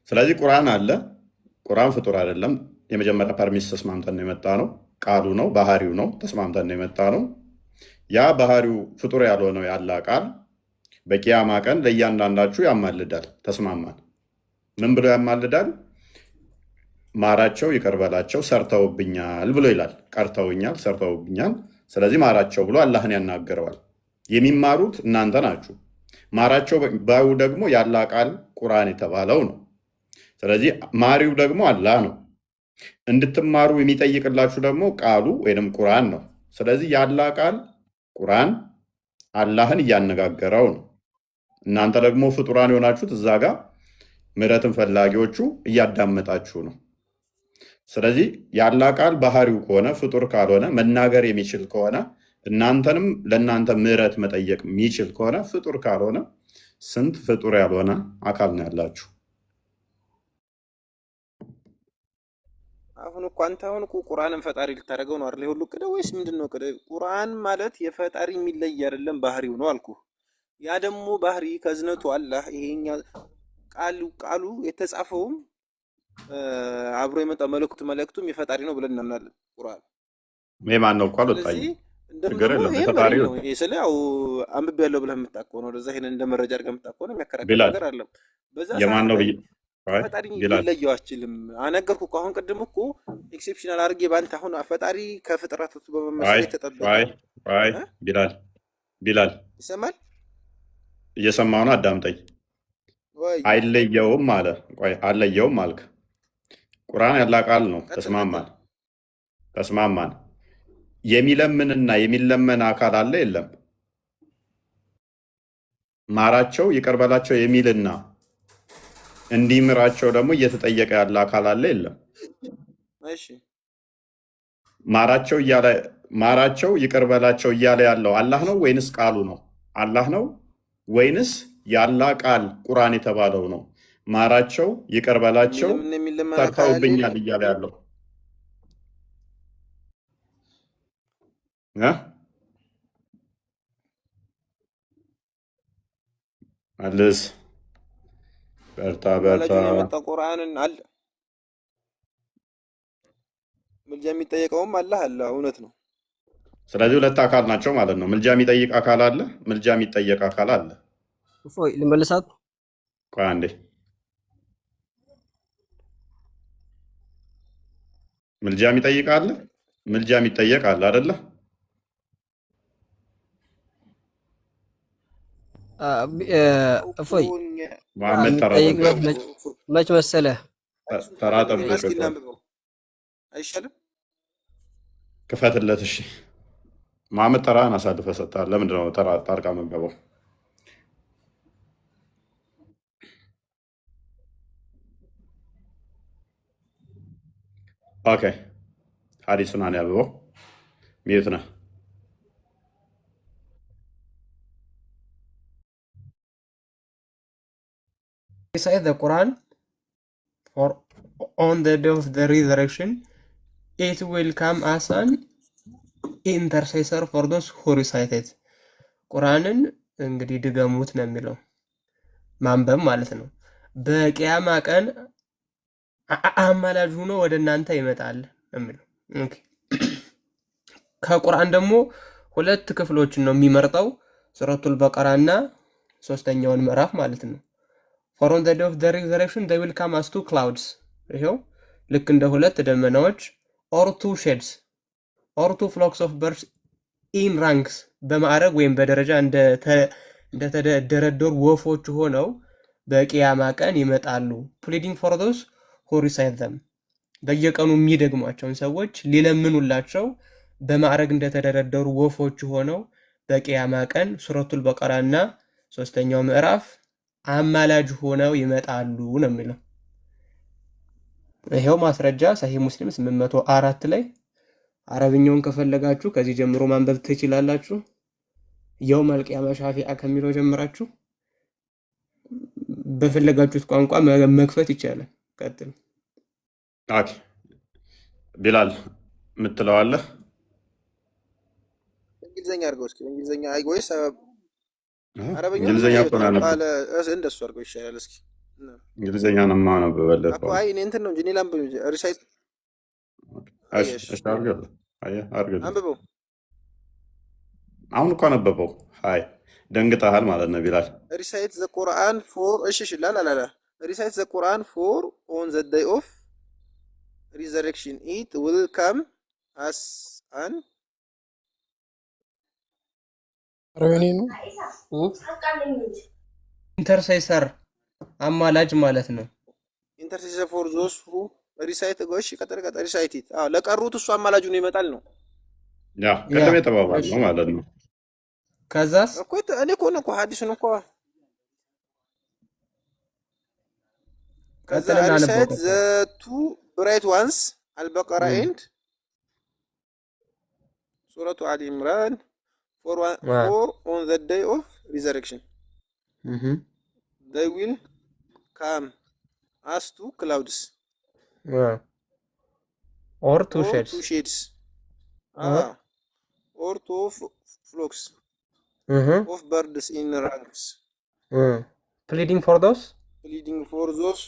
ስለዚህ ቁርአን አለ። ቁርአን ፍጡር አይደለም። የመጀመሪያ ፐርሚስ ተስማምተን ነው የመጣ ነው። ቃሉ ነው፣ ባህሪው ነው። ተስማምተን ነው የመጣ ነው። ያ ባህሪው ፍጡር ያልሆነው ያላ ቃል በቂያማ ቀን ለእያንዳንዳችሁ ያማልዳል። ተስማማን። ምን ብሎ ያማልዳል? ማራቸው ይቅር በላቸው ሰርተውብኛል ብሎ ይላል። ቀርተውኛል፣ ሰርተውብኛል። ስለዚህ ማራቸው ብሎ አላህን ያናግረዋል። የሚማሩት እናንተ ናችሁ። ማራቸው ባዩ ደግሞ ያላ ቃል ቁርአን የተባለው ነው። ስለዚህ ማሪው ደግሞ አላህ ነው። እንድትማሩ የሚጠይቅላችሁ ደግሞ ቃሉ ወይም ቁርአን ነው። ስለዚህ ያላ ቃል ቁርአን አላህን እያነጋገረው ነው። እናንተ ደግሞ ፍጡራን የሆናችሁት እዛ ጋር ምሕረትን ፈላጊዎቹ እያዳመጣችሁ ነው። ስለዚህ ያላ ቃል ባህሪው ከሆነ ፍጡር ካልሆነ መናገር የሚችል ከሆነ እናንተንም ለእናንተ ምሕረት መጠየቅ የሚችል ከሆነ ፍጡር ካልሆነ ስንት ፍጡር ያልሆነ አካል ነው ያላችሁ? አሁን እኮ አንተ አሁን እኮ ቁርአንን ፈጣሪ ልታደርገው ነው አይደል? ሁሉ ቅደ ወይስ ምንድነው? ቅደ ቁርአን ማለት የፈጣሪ የሚለይ አይደለም ባህሪው ነው አልኩ። ያ ደግሞ ባህሪ ከዝነቱ አላህ ይሄኛ ቃሉ የተጻፈውም አብሮ የመጣው መልእክቱም የፈጣሪ ነው ብለን እናምናለን። ቁርአን የማን ነው እኮ አልወጣኝም። ችግር የለም የፈጣሪ ነው። ይሄ ስለ ያው አንብቤ ያለው ብለህ የምታውቀው ነው። ለዛ ይሄን እንደ መረጃ አድርገህ የምታውቀው ነው። የሚያከራክር ቢላል ነገር አይደለም። በዛ የማን ነው ብዬ ፈጣሪ ቢላል ሊለየው አችልም። አነገርኩ እኮ አሁን ቅድም እኮ ኤክሴፕሽናል አድርጌ ባንተ አሁን ፈጣሪ ከፍጥረቱ በመመሰል የተጠበቀ ቢላል ይሰማል። እየሰማሁ ነው፣ አዳምጠኝ። አይለየውም አለ። ቆይ አለየውም አልክ። ቁርአን ያላ ቃል ነው። ተስማማን። የሚለምንና የሚለመን አካል አለ የለም? ማራቸው ይቅር በላቸው የሚልና እንዲምራቸው ደግሞ እየተጠየቀ ያለ አካል አለ የለም? እሺ ማራቸው ይቅር በላቸው እያለ ያለው አላህ ነው ወይንስ ቃሉ ነው? አላህ ነው ወይንስ ያላ ቃል ቁርአን የተባለው ነው? ማራቸው ይቅር በላቸው ሰርተውብኛል እያለ ያለው መልስ። በርታ የመጣ ቁርአንን አለ ምልጃ የሚጠየቀውም አላህ አለ። እውነት ነው። ስለዚህ ሁለት አካል ናቸው ማለት ነው። ምልጃ የሚጠይቅ አካል አለ፣ ምልጃ የሚጠየቅ አካል አለ። እፎይ ልመልሳት። ቆይ አንዴ። ምልጃ የሚጠይቅ አለ፣ ምልጃ የሚጠየቅ አለ አይደለ? እፎይ መሐመድ መች መሰለህ? ተራ ጠብቅ፣ አይሻልም? ክፈትለት። እሺ መሐመድ ተራህን አሳልፈህ ሰጥተሃል። ለምንድን ነው ጣልቃ የምትገባው? ኦኬ ሀዲሱን አንብበው። ሚዩት ነህ። Recite the Quran for on the day of the resurrection it will come as an intercessor for those who recite it. ቁርአንን እንግዲህ ድገሙት ነው የሚለው፣ ማንበብ ማለት ነው። በቂያማ ቀን አማላጅ ሆኖ ወደ እናንተ ይመጣል የሚለው። ኦኬ ከቁርአን ደግሞ ሁለት ክፍሎችን ነው የሚመርጠው፣ ሱረቱል በቀራ እና ሶስተኛውን ምዕራፍ ማለት ነው። For on the day of the resurrection they will come as two clouds. ይሄው ልክ እንደ ሁለት ደመናዎች or two shades or two flocks of birds in ranks በማዕረግ ወይም በደረጃ እንደተደረደሩ ወፎች ሆነው በቂያማ ቀን ይመጣሉ። pleading for those who recite them በየቀኑ የሚደግሟቸውን ሰዎች ሊለምኑላቸው በማዕረግ እንደተደረደሩ ወፎች ሆነው በቂያማ ቀን ሱረቱል በቀራ እና ሶስተኛው ምዕራፍ አማላጅ ሆነው ይመጣሉ ነው የሚለው። ይሄው ማስረጃ ሰሂህ ሙስሊም 804 ላይ። አረብኛውን ከፈለጋችሁ ከዚህ ጀምሮ ማንበብ ትችላላችሁ። የውም አልቂያማ ሻፊዓ ከሚለው ጀምራችሁ በፈለጋችሁት ቋንቋ መክፈት ይቻላል። ቀጥል። ኦኬ ቢላል የምትለው አለ? እንግሊዘኛ አድርገው እስኪ። እንግሊዘኛ ወይስ እንግሊዘኛ እኮ ነው ያነበብኩት። እንደሱ አድርገው ይሻላል። እስኪ እንግሊዘኛ ነው የማነበው። አይ እኔ እንትን ነው እንጂ እኔ ላንብብ እንጂ ሪሳይት አንብበው። አሁን እኮ አነበበው። አይ ደንግጠሃል ማለት ነው ቢላል። ሪሳይት ዘ ቁርአን ፎር ላላላ ሪሳይት ዘ ቁርአን ፎር ኦን ዘ ዴይ ኦፍ ሪዘሬክሽን ኢት ዊል ካም አስ አን ረበኔ ነው ኢንተርሴሰር አማላጅ ማለት ነው። ኢንተርሴሰር ፎር ዞስ ሁ ሪሳይት ጎሽ ቀጠር ሪሳይት ኢት ለቀሩት እሱ አማላጁ ነው ይመጣል ነው። ያ ቀደም የተባባል ነው ማለት ነው። ከዛስ እኮ እኔ እኮ ነው ሐዲሱን እኮ ከዛ ሪሳይት ዘ ቱ ብራይት ዋንስ አልበቀራ ኤንድ ሱረቱ አሊ ኢምራን for on the day of resurrection they will come as two clouds ኦር ቱ ኦር ሼድስ ቱ ሼድስ ኦር ኦር ቱ ፍሎክስ እህ ኦፍ በርድስ ኢን ራንክስ ፕሊዲንግ ፎር ዶስ pleading for those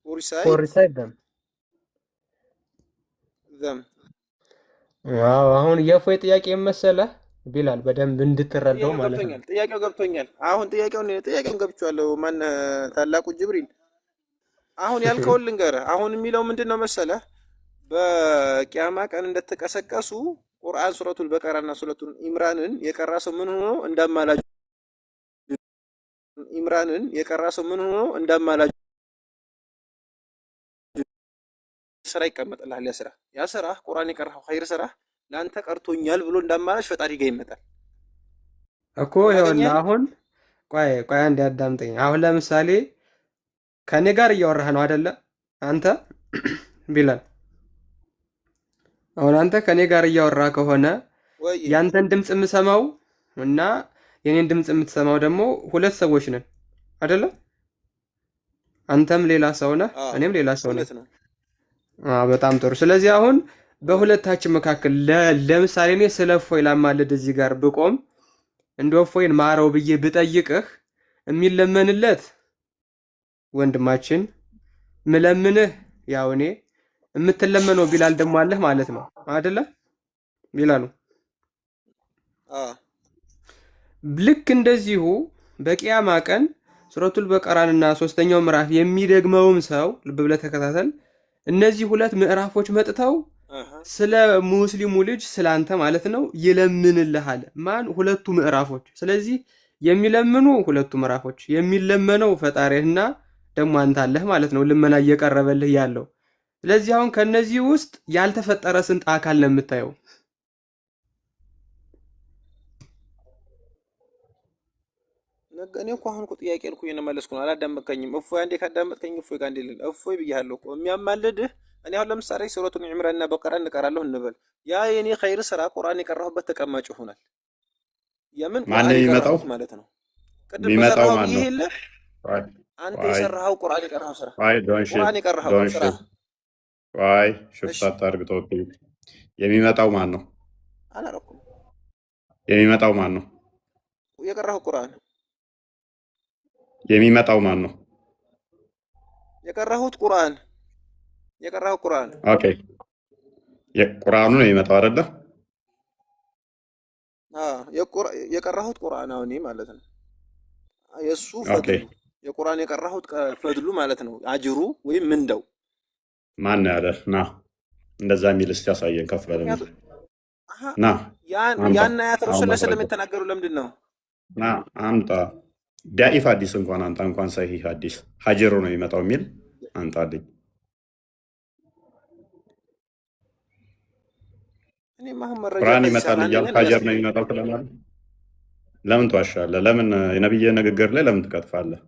who ፎር recite ሪሳይድ ደም። them። ዋው አሁን የእፎይ ጥያቄ መሰለህ ቢላል በደንብ እንድትረዳው ጥያቄው ማለት ነው። ገብቶኛል። ጥያቄው ገብቶኛል። አሁን ጥያቄውን ገብቻለሁ። ማን ታላቁ ጅብሪል አሁን ያልከውን ልንገርህ። አሁን የሚለው ምንድን ነው መሰለህ? በቂያማ ቀን እንደተቀሰቀሱ ቁርአን ሱረቱል በቀራና ሱረቱል ኢምራንን የቀራ ሰው ምን ሆኖ እንዳማላጅ ኢምራንን የቀራ ሰው ምን ሆኖ እንዳማላጅ ስራ ይቀመጥልሃል። ያ ስራ ቁርአን የቀራው ኸይር ስራ ለአንተ ቀርቶኛል ብሎ እንዳማላጅ ፈጣሪ ጋር ይመጣል እኮ ይኸውልህ አሁን ቆይ አንዴ አዳምጠኝ። አሁን ለምሳሌ ከኔ ጋር እያወራህ ነው አይደለ? አንተ ቢላል አሁን አንተ ከኔ ጋር እያወራህ ከሆነ ወይ ያንተን ድምፅ የምሰማው እና የኔን ድምፅ የምትሰማው ደግሞ ሁለት ሰዎች ነን አይደለ? አንተም ሌላ ሰው ነህ፣ እኔም ሌላ ሰው ነህ። በጣም ጥሩ። ስለዚህ አሁን በሁለታችን መካከል ለምሳሌ እኔ ስለ እፎይ ላማልድ እዚህ ጋር ብቆም እንደ እፎይን ማረው ብዬ ብጠይቅህ የሚለመንለት ወንድማችን ምለምንህ ያው እኔ የምትለመነው ቢላል ደግሞ አለህ ማለት ነው አይደለ? ቢላሉ ልክ እንደዚሁ በቂያማ ቀን ሱረቱል በቀራንና ሶስተኛው ምዕራፍ የሚደግመውም ሰው ልብ ብለህ ተከታተል። እነዚህ ሁለት ምዕራፎች መጥተው ስለ ሙስሊሙ ልጅ ስላንተ ማለት ነው ይለምንልሃል። ማን? ሁለቱ ምዕራፎች። ስለዚህ የሚለምኑ ሁለቱ ምዕራፎች፣ የሚለመነው ፈጣሪህና ደግሞ አንተ አለህ ማለት ነው ልመና እየቀረበልህ ያለው። ስለዚህ አሁን ከነዚህ ውስጥ ያልተፈጠረ ስንት አካል ነው የምታየው? እኔ እኮ አሁን እኮ ጥያቄ ልኩ እየመለስኩ ነው። አላዳመጥከኝም። እፎይ አንዴ ካዳመጥከኝ እፎይ ጋር እንዴ ልል እፎይ ብያለሁ እኮ የሚያማልድህ። እኔ አሁን ለምሳሌ ሱረቱን ዒምራን እና በቀራን እንቀራለሁ እንበል። ያ የኔ ኸይር ስራ ቁርአን የቀራሁበት ተቀማጭ ይሆናል። የምን ቁርአን የቀራሁት ማለት ነው። ቅድም በሰራው ይሄ የለ አንተ የሰራኸው ቁርአን የቀራኸው ስራ ቁርአን የቀራኸው ስራ ዋይ ሽፍታት አርግቶ የሚመጣው ማን ነው? አላረኩም። የሚመጣው ማን ነው? የቀራኸው ቁርአን የሚመጣው ማን ነው? የቀራሁት ቁርአን ኦኬ የቁርአኑ ነው የሚመጣው አይደለ? የቀራሁት ቁርአን አሁን ማለት ነው። የሱ ፈድሉ የቁርአን የቀራሁት ፈድሉ ማለት ነው። አጅሩ ወይም ምንደው ማን ነው ያለ? ና እንደዛ የሚል እስቲ ያሳየን። ከፍ በለ ና ያን አያት ረሱል ሰለላሁ የተናገሩ ለምንድን ነው? ና አምጣ ዳኢፍ ሐዲስ እንኳን አንተ እንኳን ሰሂህ ሐዲስ ሀጀሩ ነው የሚመጣው የሚል አንተ አለኝ። ቁርአን ይመጣል እያልክ ሀጀር ነው የሚመጣው ትለናለህ። ለምን ትዋሻለህ? ለምን የነብይ ንግግር ላይ ለምን ትቀጥፋለህ?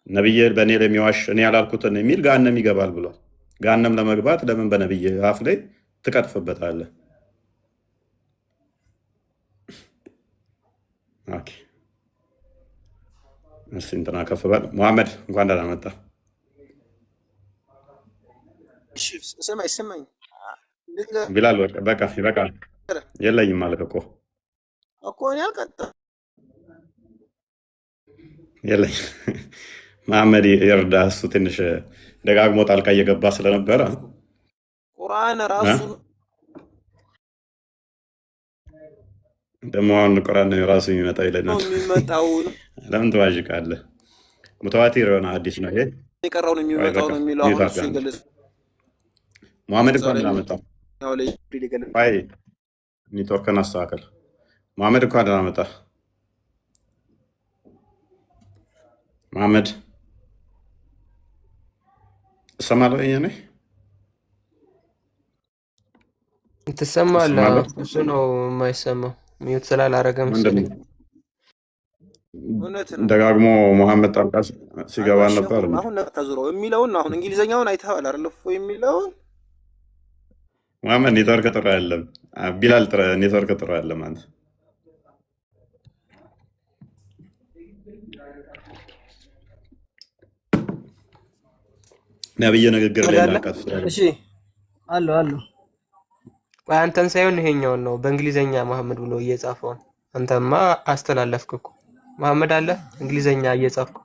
ነብይ በእኔ ለሚዋሽ እኔ ያላልኩትን የሚል ገሃነም ይገባል ብሏል። ገሃነም ለመግባት ለምን በነብይ አፍ ላይ ትቀጥፍበታለህ? ኦኬ እሺ እንትና ከፍ በል። መሐመድ እንኳን ደህና መጣ። እሺ ስማኝ ቢላል በቃ ይበቃል። የለኝም ማለት እኮ እኔ አልቀጣም። የለኝ መሐመድ ይርዳ። እሱ ትንሽ ደጋግሞ ጣልቃ እየገባ ስለነበረ ቁርአን ራሱ ደግሞ አሁን ቁርአን ራሱ የሚመጣ ይለናል። ለምን ትዋዥቃለህ? ሙተዋቲር የሆነ ሐዲስ ነው ይሄ። የቀረው ነው የሚመጣው ነው የሚለው አሁን እሱ ይገለጽ። መሐመድ እንኳን ደህና መጣ። አይ ኔትወርክን አስተካከል። መሐመድ እንኳን ደህና መጣ። መሐመድ እሰማለሁ። እኔ ትሰማለህ? እሱ ነው የማይሰማው ሚዩት ስላላረገ መሰለኝ። ደጋግሞ መሐመድ ጣልቃ ሲገባ ነበር። አሁን ተዝሮ የሚለውን አሁን እንግሊዘኛውን አይተኸዋል አይደል? እፎይ የሚለውን መሐመድ ኔትወርክ ጥሩ አይደለም። ቢላል ኔትወርክ ጥሩ አይደለም። አንተ ነብይ ንግግር ላይ እናቀፍ። እሺ አሉ አሉ። ቆይ አንተን ሳይሆን ይሄኛውን ነው በእንግሊዘኛ መሐመድ ብሎ እየጻፈውን። አንተማ አስተላለፍክ እኮ መሐመድ አለ እንግሊዘኛ እየጻፍኩ።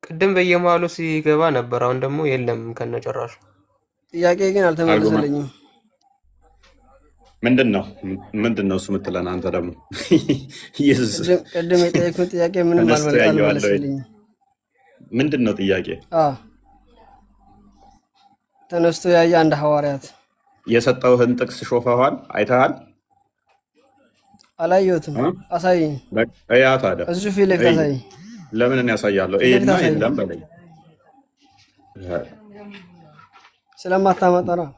ቅድም በየመሃሉ ሲገባ ነበር፣ አሁን ደግሞ የለም ከነጨራሹ። ጥያቄ ግን አልተመለሰልኝም። ምንድን ነው እሱ የምትለን አንተ ደግሞ? ቅድም የጠየኩት ጥያቄ ምንም አልመለሰልኝም። ምንድን ነው ጥያቄ? ተነስቶ ያየ አንድ ሐዋርያት የሰጠውህን ጥቅስ ሾፈዋል? አይተሃል? አላየሁትም። አሳየኝ። ያ ታዲያ እዚሁ ፊት ለፊት አሳየኝ። ለምን እኔ ያሳያለሁ? ይሄና የለም በለኝ። ስለማታመጣ ነው።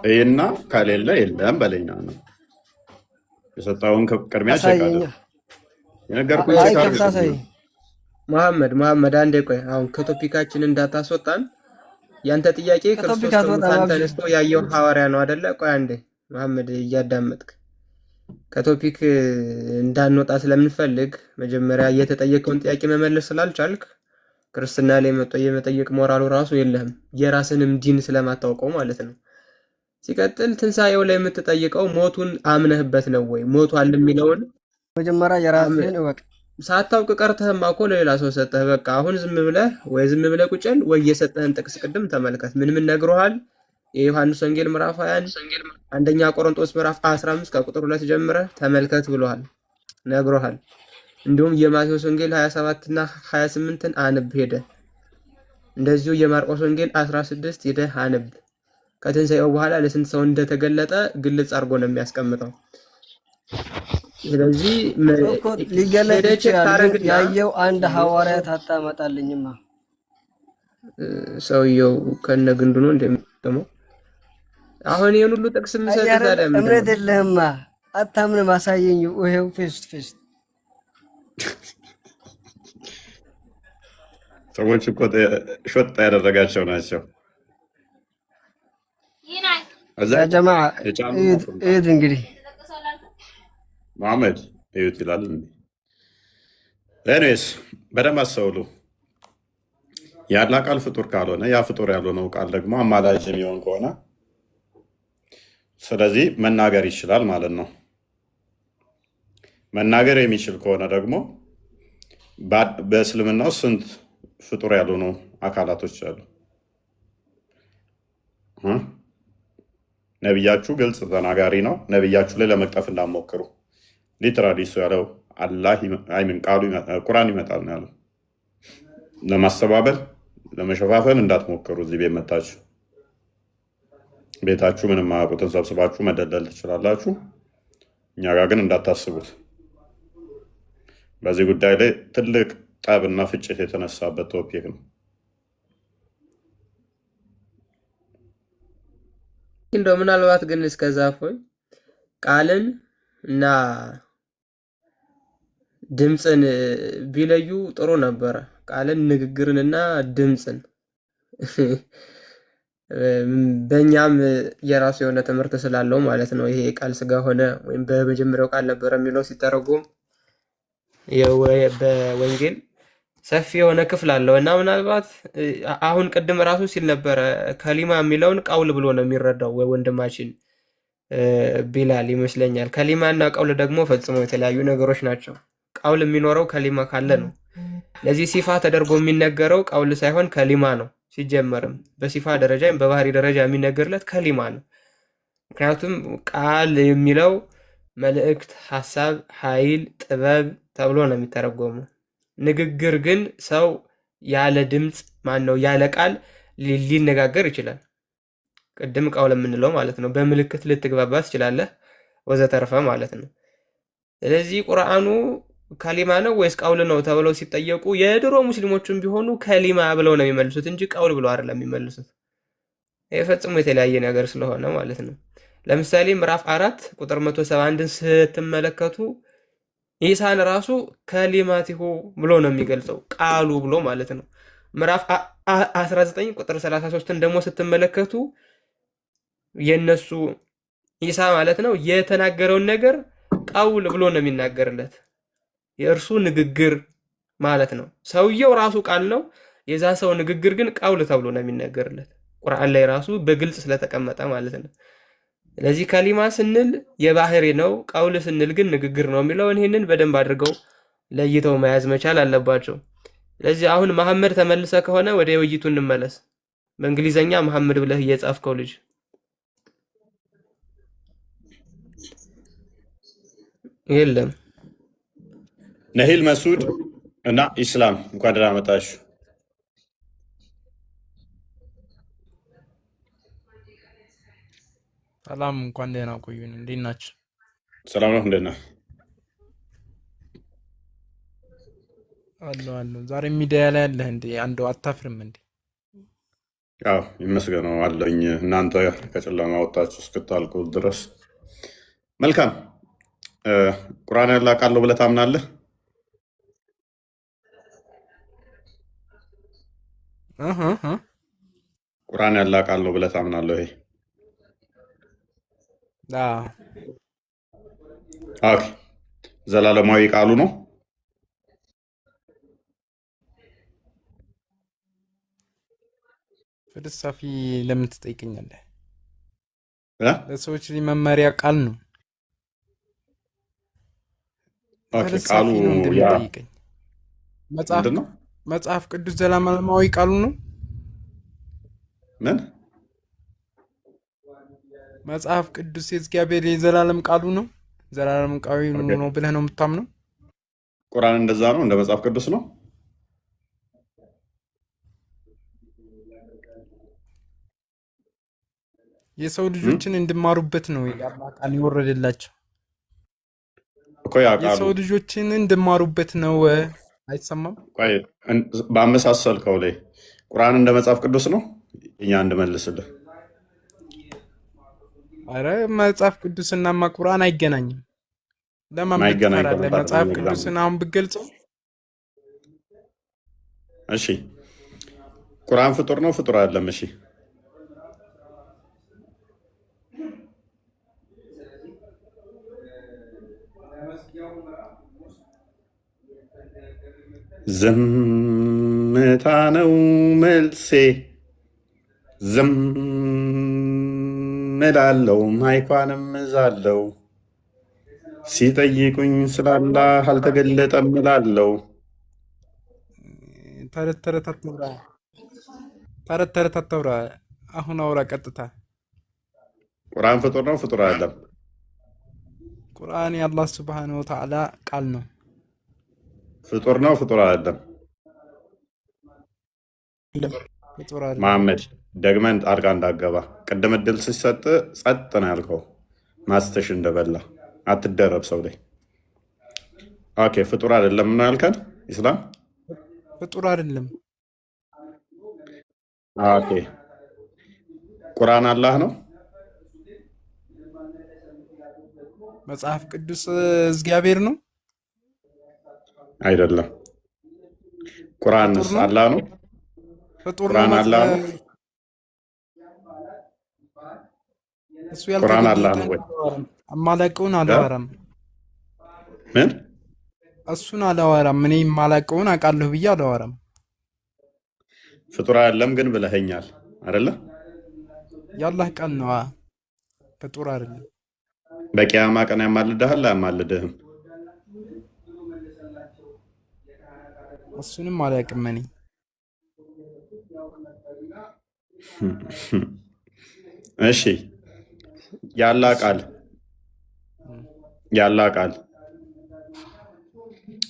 ይሄና ከሌለ የለም በለኝ ነው የሰጠውን ቅድሚያ ቸካለ የነገርኩህ። መሐመድ አንዴ ቆይ፣ አሁን ከቶፒካችን እንዳታስወጣን። ያንተ ጥያቄ ክርስቶስ ከሙታን ተነስቶ ያየው ሐዋርያ ነው አይደለ? ቆይ አንዴ መሐመድ እያዳመጥክ ከቶፒክ እንዳንወጣ ስለምንፈልግ መጀመሪያ እየተጠየቀውን ጥያቄ መመለስ ስላልቻልክ ክርስትና ላይ መጥቶ የመጠየቅ ሞራሉ ራሱ የለህም፣ የራስንም ዲን ስለማታውቀው ማለት ነው። ሲቀጥል ትንሣኤው ላይ የምትጠይቀው ሞቱን አምነህበት ነው ወይ? ሞቷል የሚለውን መጀመሪያ የራስህን እወቅ። ሳታውቅ ቀርተህማ እኮ ለሌላ ሰው ሰጠህ። በቃ አሁን ዝም ብለህ ቁጭል ወይ የሰጠህን ጥቅስ ቅድም ተመልከት። ምን ነግሮሃል? የዮሐንስ ወንጌል ምዕራፍ 21 አንደኛ ቆሮንቶስ ምዕራፍ 15 ከቁጥር 2 ጀምረህ ተመልከት ብሎሃል፣ ነግሮሃል። እንዲሁም የማቴዎስ ወንጌል 27 እና 28ን አንብ ሄደህ፣ እንደዚሁ የማርቆስ ወንጌል 16 ሄደህ አንብ። ከትንሣኤው በኋላ ለስንት ሰው እንደተገለጠ ግልጽ አድርጎ ነው የሚያስቀምጠው። ስለዚህ ሊገለጥ ይችላል። ያየው አንድ ሐዋርያት አታመጣልኝማ። ሰውየው ከነግንዱ ነው እንደሚጠመው። አሁን ይሄን ሁሉ ጥቅስ የምሰጥ ታዲያ እምነት የለህማ፣ አታምንም። አሳየኝ። ይሄው ፌስ ቱ ፌስ ሰዎች እኮ ሾጣ ያደረጋቸው ናቸው። ያ ጀማዓ እዩት እንግዲህ መሐመድ እዩት ይላል። ኤኒዌይስ በደንብ አስተውሉ። የአላህ ቃል ፍጡር ካልሆነ ያ ፍጡር ያልሆነው ቃል ደግሞ አማላጅ የሚሆን ከሆነ ስለዚህ መናገር ይችላል ማለት ነው። መናገር የሚችል ከሆነ ደግሞ በእስልምናው ስንት ፍጡር ያልሆኑ አካላቶች አሉ? ነቢያችሁ ግልጽ ተናጋሪ ነው። ነቢያችሁ ላይ ለመቅጠፍ እንዳትሞክሩ። ሊትራሊ እሱ ያለው አላህ ቃሉ ቁርአን ይመጣል ነው ያለው። ለማስተባበል ለመሸፋፈል እንዳትሞክሩ። እዚህ ቤት መታችሁ ቤታችሁ ምንም ማያውቁትን ሰብስባችሁ መደለል ትችላላችሁ። እኛ ጋር ግን እንዳታስቡት። በዚህ ጉዳይ ላይ ትልቅ ጠብና ፍጭት የተነሳበት ቶፒክ ነው። እንደው ምናልባት ግን እስከዛ ፎይ ቃልን እና ድምፅን ቢለዩ ጥሩ ነበረ። ቃልን ንግግርንና ድምፅን በእኛም የራሱ የሆነ ትምህርት ስላለው ማለት ነው። ይሄ ቃል ስጋ ሆነ ወይም በመጀመሪያው ቃል ነበረ የሚለው ሲተረጎም በወንጌል ሰፊ የሆነ ክፍል አለው እና ምናልባት አሁን ቅድም ራሱ ሲል ነበረ ከሊማ የሚለውን ቀውል ብሎ ነው የሚረዳው ወንድማችን ቢላል ይመስለኛል። ከሊማ እና ቀውል ደግሞ ፈጽሞ የተለያዩ ነገሮች ናቸው። ቀውል የሚኖረው ከሊማ ካለ ነው። ለዚህ ሲፋ ተደርጎ የሚነገረው ቀውል ሳይሆን ከሊማ ነው። ሲጀመርም በሲፋ ደረጃ በባህሪ ደረጃ የሚነገርለት ከሊማ ነው። ምክንያቱም ቃል የሚለው መልእክት፣ ሐሳብ፣ ኃይል፣ ጥበብ ተብሎ ነው የሚተረጎመው። ንግግር ግን ሰው ያለ ድምፅ ያለ ቃል ሊነጋገር ይችላል። ቅድም ቀውል የምንለው ማለት ነው። በምልክት ልትግባባ ትችላለህ ወዘተርፈ ማለት ነው። ስለዚህ ቁርአኑ ከሊማ ነው ወይስ ቀውል ነው ተብለው ሲጠየቁ የድሮ ሙስሊሞችም ቢሆኑ ከሊማ ብለው ነው የሚመልሱት እንጂ ቀውል ብለው አይደለም የሚመልሱት። ይሄ ፈጽሞ የተለያየ ነገር ስለሆነ ማለት ነው። ለምሳሌ ምዕራፍ 4 ቁጥር 171ን ስትመለከቱ ኢሳን ራሱ ከሊማቲሁ ብሎ ነው የሚገልጸው፣ ቃሉ ብሎ ማለት ነው። ምዕራፍ 19 ቁጥር 33ን ደግሞ ስትመለከቱ የነሱ ኢሳ ማለት ነው የተናገረውን ነገር ቀውል ብሎ ነው የሚናገርለት፣ የእርሱ ንግግር ማለት ነው። ሰውየው ራሱ ቃል ነው፣ የዛ ሰው ንግግር ግን ቀውል ተብሎ ነው የሚነገርለት ቁርአን ላይ ራሱ በግልጽ ስለተቀመጠ ማለት ነው። ስለዚህ ከሊማ ስንል የባህሪ ነው፣ ቀውል ስንል ግን ንግግር ነው የሚለውን ይህንን በደንብ አድርገው ለይተው መያዝ መቻል አለባቸው። ስለዚህ አሁን መሐመድ ተመልሰ ከሆነ ወደ ውይይቱ እንመለስ። በእንግሊዘኛ መሐመድ ብለህ እየጻፍከው ልጅ የለም። ነሂል መሱድ እና ኢስላም እንኳን ደህና መጣችሁ። ሰላም፣ እንኳን ደህና ቆዩን። እንዴት ናችሁ? ሰላም ነው። እንዴት ነህ? አለሁ። ዛሬ ሚዲያ ላይ ያለህ እንዴ? አንዱ አታፍርም እንዴ? ያው ይመስገነው አለኝ። እናንተ ከጨለማ ወጣችሁ እስክታልቁ ድረስ መልካም። ቁርአን ያላቃለሁ ብለህ ታምናለህ? ቁርአን ያላቃለሁ ብለህ ታምናለህ? ይሄ ኦኬ፣ ዘላለማዊ ቃሉ ነው። ፍልስፋፊ ለምን ትጠይቀኛለህ? ለሰዎች መመሪያ ቃል ነው። ፍልስፋፊ ነው እንደምጠይቀኝ። መጽሐፍ ቅዱስ ዘላለማዊ ቃሉ ነው። ምን መጽሐፍ ቅዱስ የእግዚአብሔር የዘላለም ቃሉ ነው። ዘላለም ቃሉ ነው ብለህ ነው የምታምነው? ቁርአን እንደዛ ነው? እንደ መጽሐፍ ቅዱስ ነው? የሰው ልጆችን እንድማሩበት ነው የአላህ ቃል የወረደላቸው። የሰው ልጆችን እንድማሩበት ነው። አይሰማም? በአመሳሰልከው ላይ ቁርአን እንደ መጽሐፍ ቅዱስ ነው? እኛ እንድመልስልህ። አረ መጽሐፍ ቅዱስና ቁርአን አይገናኝም። ለማን ትፈራለህ? መጽሐፍ ቅዱስን አሁን ብገልጸው። እሺ ቁርአን ፍጡር ነው ፍጡር አይደለም? እሺ ዝምታ ነው መልሴ፣ ዝም እላለሁ ማይኳንም እዛለው፣ ሲጠይቁኝ ስላላህ አልተገለጠም እላለሁ። ተረት ተረት አታውራ። አሁን አውራ ቀጥታ። ቁርአን ፍጡር ነው ፍጡር አይደለም? ቁርአን የአላህ ሱብሓነሁ ወተዓላ ቃል ነው። ፍጡር ነው ፍጡር አይደለም? መሐመድ ደግመን ጣልቃ እንዳገባ። ቅድም እድል ሲሰጥ ጸጥ ነው ያልከው፣ ማስተሽ እንደበላ አትደረብ ሰው ላይ። ኦኬ ፍጡር አይደለም ነው ያልከን? ኢስላም ፍጡር አይደለም። ኦኬ ቁርአን አላህ ነው? መጽሐፍ ቅዱስ እግዚአብሔር ነው? አይደለም። ቁርአንስ አላህ ነው? ቁርአን አላህ ነው? እሱ ቁርአን አላህ ነው ወይ? የማላውቀውን አላወራም። ምን? እሱን አላወራም። እኔ የማላውቀውን አውቃለሁ ብዬ አላወራም። ፍጡር አይደለም ግን ብለኸኛል አይደለ? የአላህ ቃል ነው። ፍጡር አይደለም። በቂያማ ቀን ያማልድሃል አያማልድህም? እሱንም አላውቅም እኔ። እሺ የአላህ ቃል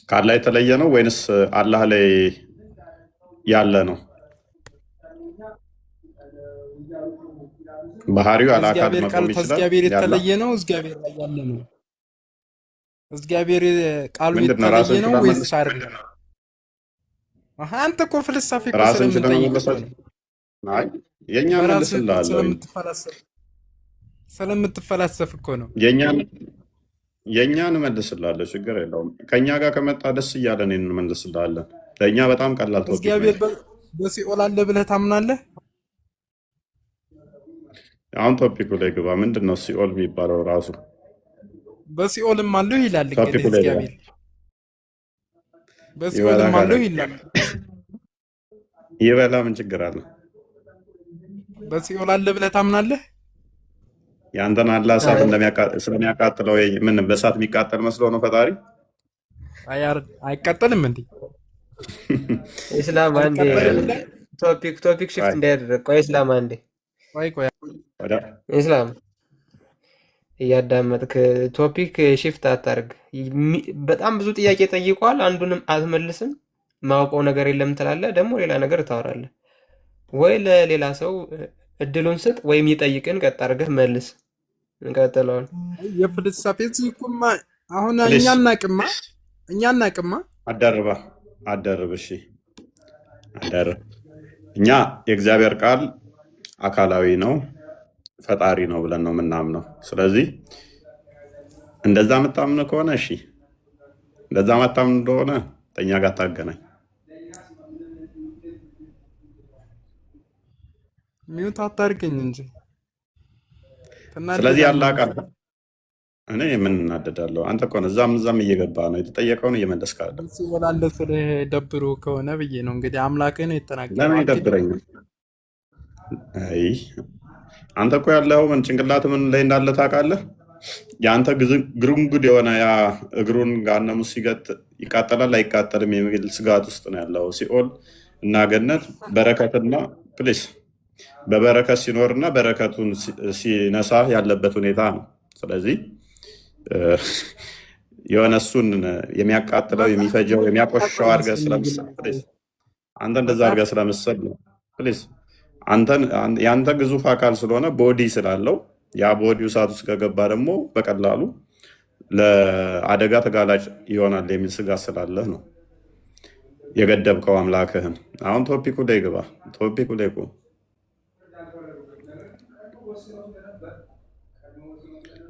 ከአላህ የተለየ ነው ወይንስ አላህ ላይ ያለ ነው? ባህሪው አላካል መቆም ይችላል። እግዚአብሔር የተለየ ነው? እግዚአብሔር ላይ ያለ ነው? እግዚአብሔር ቃሉ የተለየ ነው ወይስ አይደለም? አንተ እኮ ፍልስፋፊ እኮ የኛ ስለምትፈላሰፍ እኮ ነው። የእኛን እመልስልሃለሁ፣ ችግር የለውም። ከእኛ ጋር ከመጣ ደስ እያለን እንመልስልሃለን። ለእኛ በጣም ቀላል ቶፒክ። እግዚአብሔር በሲኦል አለ ብለህ ታምናለህ? አሁን ቶፒኩ ላይ ግባ። ምንድን ነው ሲኦል የሚባለው ራሱ? በሲኦልም አለው ይላል እንግዲህ እግዚአብሔር። በሲኦልም አለው ይላል። ይበላ ምን ችግር አለ? በሲኦል አለ ብለህ ታምናለህ? ያንተን አላህ እሳት ስለሚያቃጥለው ምን በእሳት የሚቃጠል መስሎ ነው ፈጣሪ? አይቃጠልም እንዴ? ኢስላም አንዴ ቶፒክ ሽፍት እንዳያደርግ። ቆይ ኢስላም አንዴ ቆይ ኢስላም እያዳመጥክ ቶፒክ ሽፍት አታርግ። በጣም ብዙ ጥያቄ ጠይቋል፣ አንዱንም አትመልስም። ማውቀው ነገር የለም ትላለህ፣ ደግሞ ሌላ ነገር ታወራለህ። ወይ ለሌላ ሰው እድሉን ስጥ፣ ወይም ይጠይቅን ቀጥ አድርገህ መልስ። እንቀጥለዋል። የፍልስፍና ፊዚኩማ አሁን እኛ እናቅማ አደርብ እሺ አደርብ። እኛ የእግዚአብሔር ቃል አካላዊ ነው ፈጣሪ ነው ብለን ነው የምናምነው። ስለዚህ እንደዛ የምታምን ከሆነ እሺ፣ እንደዛ የማታምን እንደሆነ ከእኛ ጋር ታገናኝ። ሚውት አታርገኝ እንጂ። ስለዚህ ያለ ቃል እኔ ምን እናደዳለሁ? አንተ እኮ ነው እዛም እየገባ ነው የተጠየቀውን እየመለስክ አይደለም። ወላለ ስለ ደብሮ ከሆነ ብዬ ነው እንግዲህ አምላክህን የተናገረው። ለምን ይደብረኛል? አይ አንተ እኮ ያለው ምን ጭንቅላት ምን ላይ እንዳለ ታውቃለህ? የአንተ ግሩንጉድ የሆነ ያ እግሩን ገሃነም ውስጥ ሲገጥ ይቃጠላል አይቃጠልም የሚል ስጋት ውስጥ ነው ያለው። ሲኦል እና ገነት በረከትና ፕሊስ በበረከት ሲኖርና በረከቱን ሲነሳ ያለበት ሁኔታ ነው። ስለዚህ የሆነ እሱን የሚያቃጥለው የሚፈጀው የሚያቆሽሸው አድርገህ ስለምሰል አንተ እንደዛ አድርገህ ስለምሰል ፕሊስ የአንተ ግዙፍ አካል ስለሆነ ቦዲ ስላለው ያ ቦዲው እሳት ውስጥ ከገባ ደግሞ በቀላሉ ለአደጋ ተጋላጭ ይሆናል የሚል ስጋት ስላለህ ነው የገደብከው አምላክህን። አሁን ቶፒኩ ላይ ግባ። ቶፒኩ ላይ ቁም።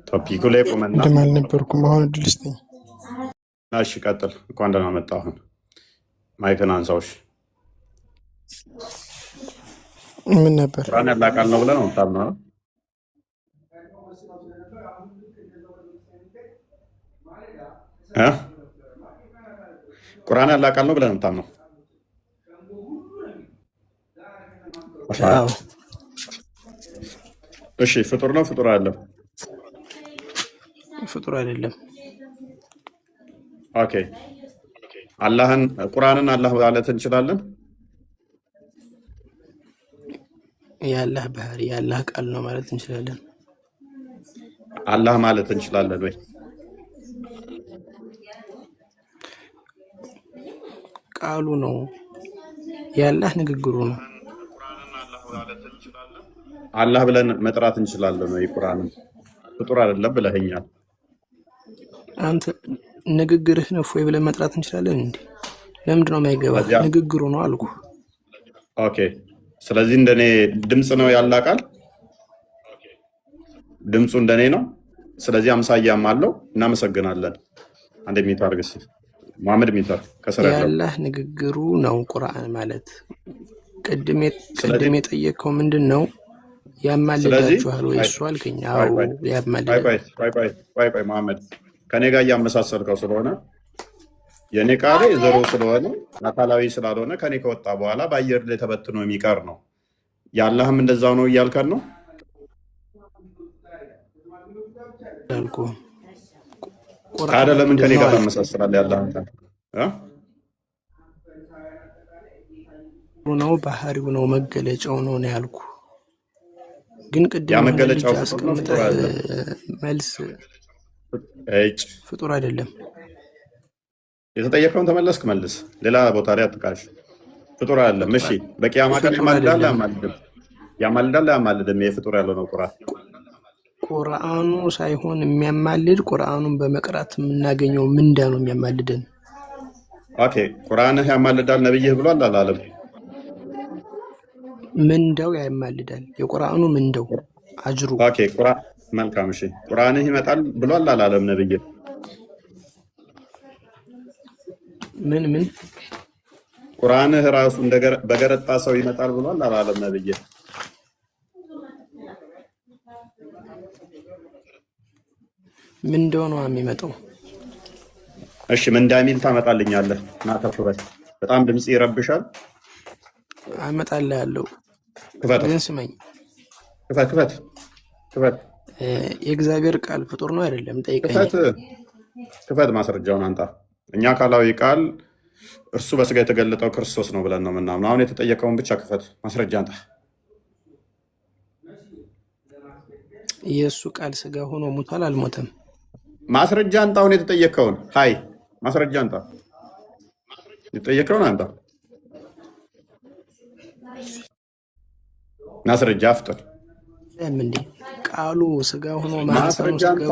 ቶፒኩ ላይ ቁመና ቅድም አልነበርኩም፣ አሁን እድል ስጠኝ። እሺ ቀጥል። እንኳን ደህና መጣህ። አሁን ማይክን አንሳውሽ። ምን ነበር? ቁርአን ያለ ቃል ነው ብለህ ነው የምታምነው? ቁርአን ያለ ቃል ነው ብለህ ነው የምታምነው? እሺ ፍጡር ነው ፍጡር አይደለም? ፍጡር አይደለም። ኦኬ ቁርአንን አላህ ማለት እንችላለን? የአላህ ባህሪ የአላህ ቃል ነው ማለት እንችላለን። አላህ ማለት እንችላለን ወይ? ቃሉ ነው የአላህ ንግግሩ ነው። አላህ ብለን መጥራት እንችላለን ወይ? ቁርአንን ፍጡር አይደለም ብለኸኛል። አንተ ንግግርህ ነው ወይ ብለን መጥራት እንችላለን እንዴ? ለምንድን ነው የማይገባ? ንግግሩ ነው አልኩ። ኦኬ ስለዚህ እንደኔ ድምፅ ነው ያለ ቃል ድምፁ እንደኔ ነው። ስለዚህ አምሳያም አለው። እናመሰግናለን። አንድ ሚኒት አድርገሽ መሐመድ ሚኒት ከሰራ የአላህ ንግግሩ ነው ቁርአን ማለት። ቅድም የጠየቀው ምንድን ነው? ያማልዳችኋል ወይ እሱ አልከኝ። አዎ ያማልዳል። ቆይ መሐመድ ከኔ ጋር እያመሳሰልከው ስለሆነ የኔ ቃል ዘሮ ስለሆነ አካላዊ ስላልሆነ ከኔ ከወጣ በኋላ በአየር ላይ ተበትኖ የሚቀር ነው። የአላህም እንደዛው ነው እያልከን ነው? ታዲያ ለምን ከኔ ጋር ታመሳስላለህ? ያለህን ነው ባህሪው ነው መገለጫው ነው ያልኩ። ግን ቅድም ያ መገለጫው ፍጡር አይደለም። መልስ ፍጡር አይደለም። የተጠየቀውን ተመለስክ መልስ። ሌላ ቦታ ላይ አትቃሽ። ፍጡር አይደለም። እሺ በቂያማ ቀን ያማልዳል አያማልድም? ያማልዳል አያማልድም? የፍጡር ያለው ነው ቁርአን። ቁርአኑ ሳይሆን የሚያማልድ ቁርአኑን በመቅራት የምናገኘው ምንዳ ነው የሚያማልደን። ኦኬ ቁርአንህ ያማልዳል ነብይህ ብሏል አላለም? ምንዳው ያማልዳል። የቁርአኑ ምንዳው አጅሩ። ኦኬ ቁርአን መልካም። እሺ ቁርአንህ ይመጣል ብሏል አላለም ነብይህ? ምን ቁርአንህ ራሱ በገረጣ ሰው ይመጣል ብሏል አላለም ነብይህ? ምን እንደሆነ የሚመጣው እሺ ምን እንደሚል ታመጣልኛለህ? እና ተፍበት በጣም ድምጽ ይረብሻል። አመጣልህ ያለው ክፈት ግን ስመኝ ክፈት ክፈት ክፈት የእግዚአብሔር ቃል ፍጡር ነው አይደለም? ጠይቀኝ። ክፈት ማስረጃውን አንጣ። እኛ አካላዊ ቃል እርሱ በስጋ የተገለጠው ክርስቶስ ነው ብለን ነው ምናምን። አሁን የተጠየቀውን ብቻ ክፈት፣ ማስረጃ አንጣ። የእሱ ቃል ስጋ ሆኖ ሙቷል አልሞተም? ማስረጃ አንጣ። አሁን የተጠየቀውን ሀይ ማስረጃ አንጣ። የተጠየቀውን አንጣ። ማስረጃ አፍጥር። እንዴ ቃሉ ስጋ ሆኖ ማስረጃ አንጣ።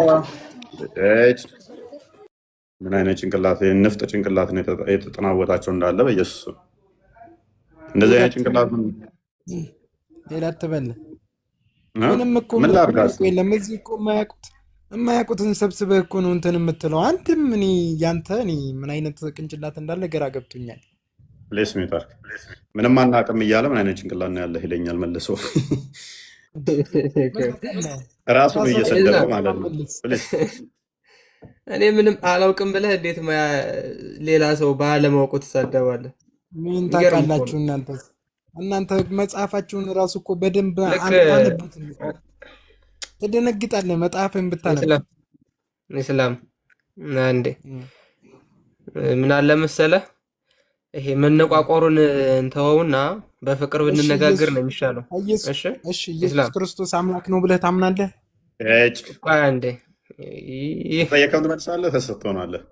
ምን አይነት ጭንቅላት ንፍጥ ጭንቅላት ነው የተጠናወታቸው እንዳለ በኢየሱስ እንደዚህ አይነት ጭንቅላት ሌላ ትበል። ምንም እኮ የለም እዚህ እኮ የማያውቁትን ሰብስበህ እኮ ነው እንትን የምትለው። አንድም እኔ ያንተ እኔ ምን አይነት ቅንጭላት እንዳለ ግራ ገብቶኛል። ፕሌስ ሜታር ምንም አናውቅም እያለ ምን አይነት ጭንቅላት ነው ያለህ ይለኛል መልሶ ራሱን እየሰደበ ማለት ነው። እኔ ምንም አላውቅም ብለህ እንዴት ሌላ ሰው ባለማወቁ ትሳደባለህ? ምን ታውቃላችሁ እናንተ መጽሐፋችሁን እራሱ እኮ በደንብ አንብቡት። ትደነግጣለህ መጽሐፍን ብታነብ። ኢስላም እንዴ ምን አለ መሰለህ፣ ይሄ መነቋቆሩን እንተወውና በፍቅር ብንነጋገር ነው የሚሻለው። እሺ ኢየሱስ ክርስቶስ አምላክ ነው ብለህ ታምናለህ? እንዴ ጠየቀውን ትመልሳለህ፣ ተሰጥቶናለህ።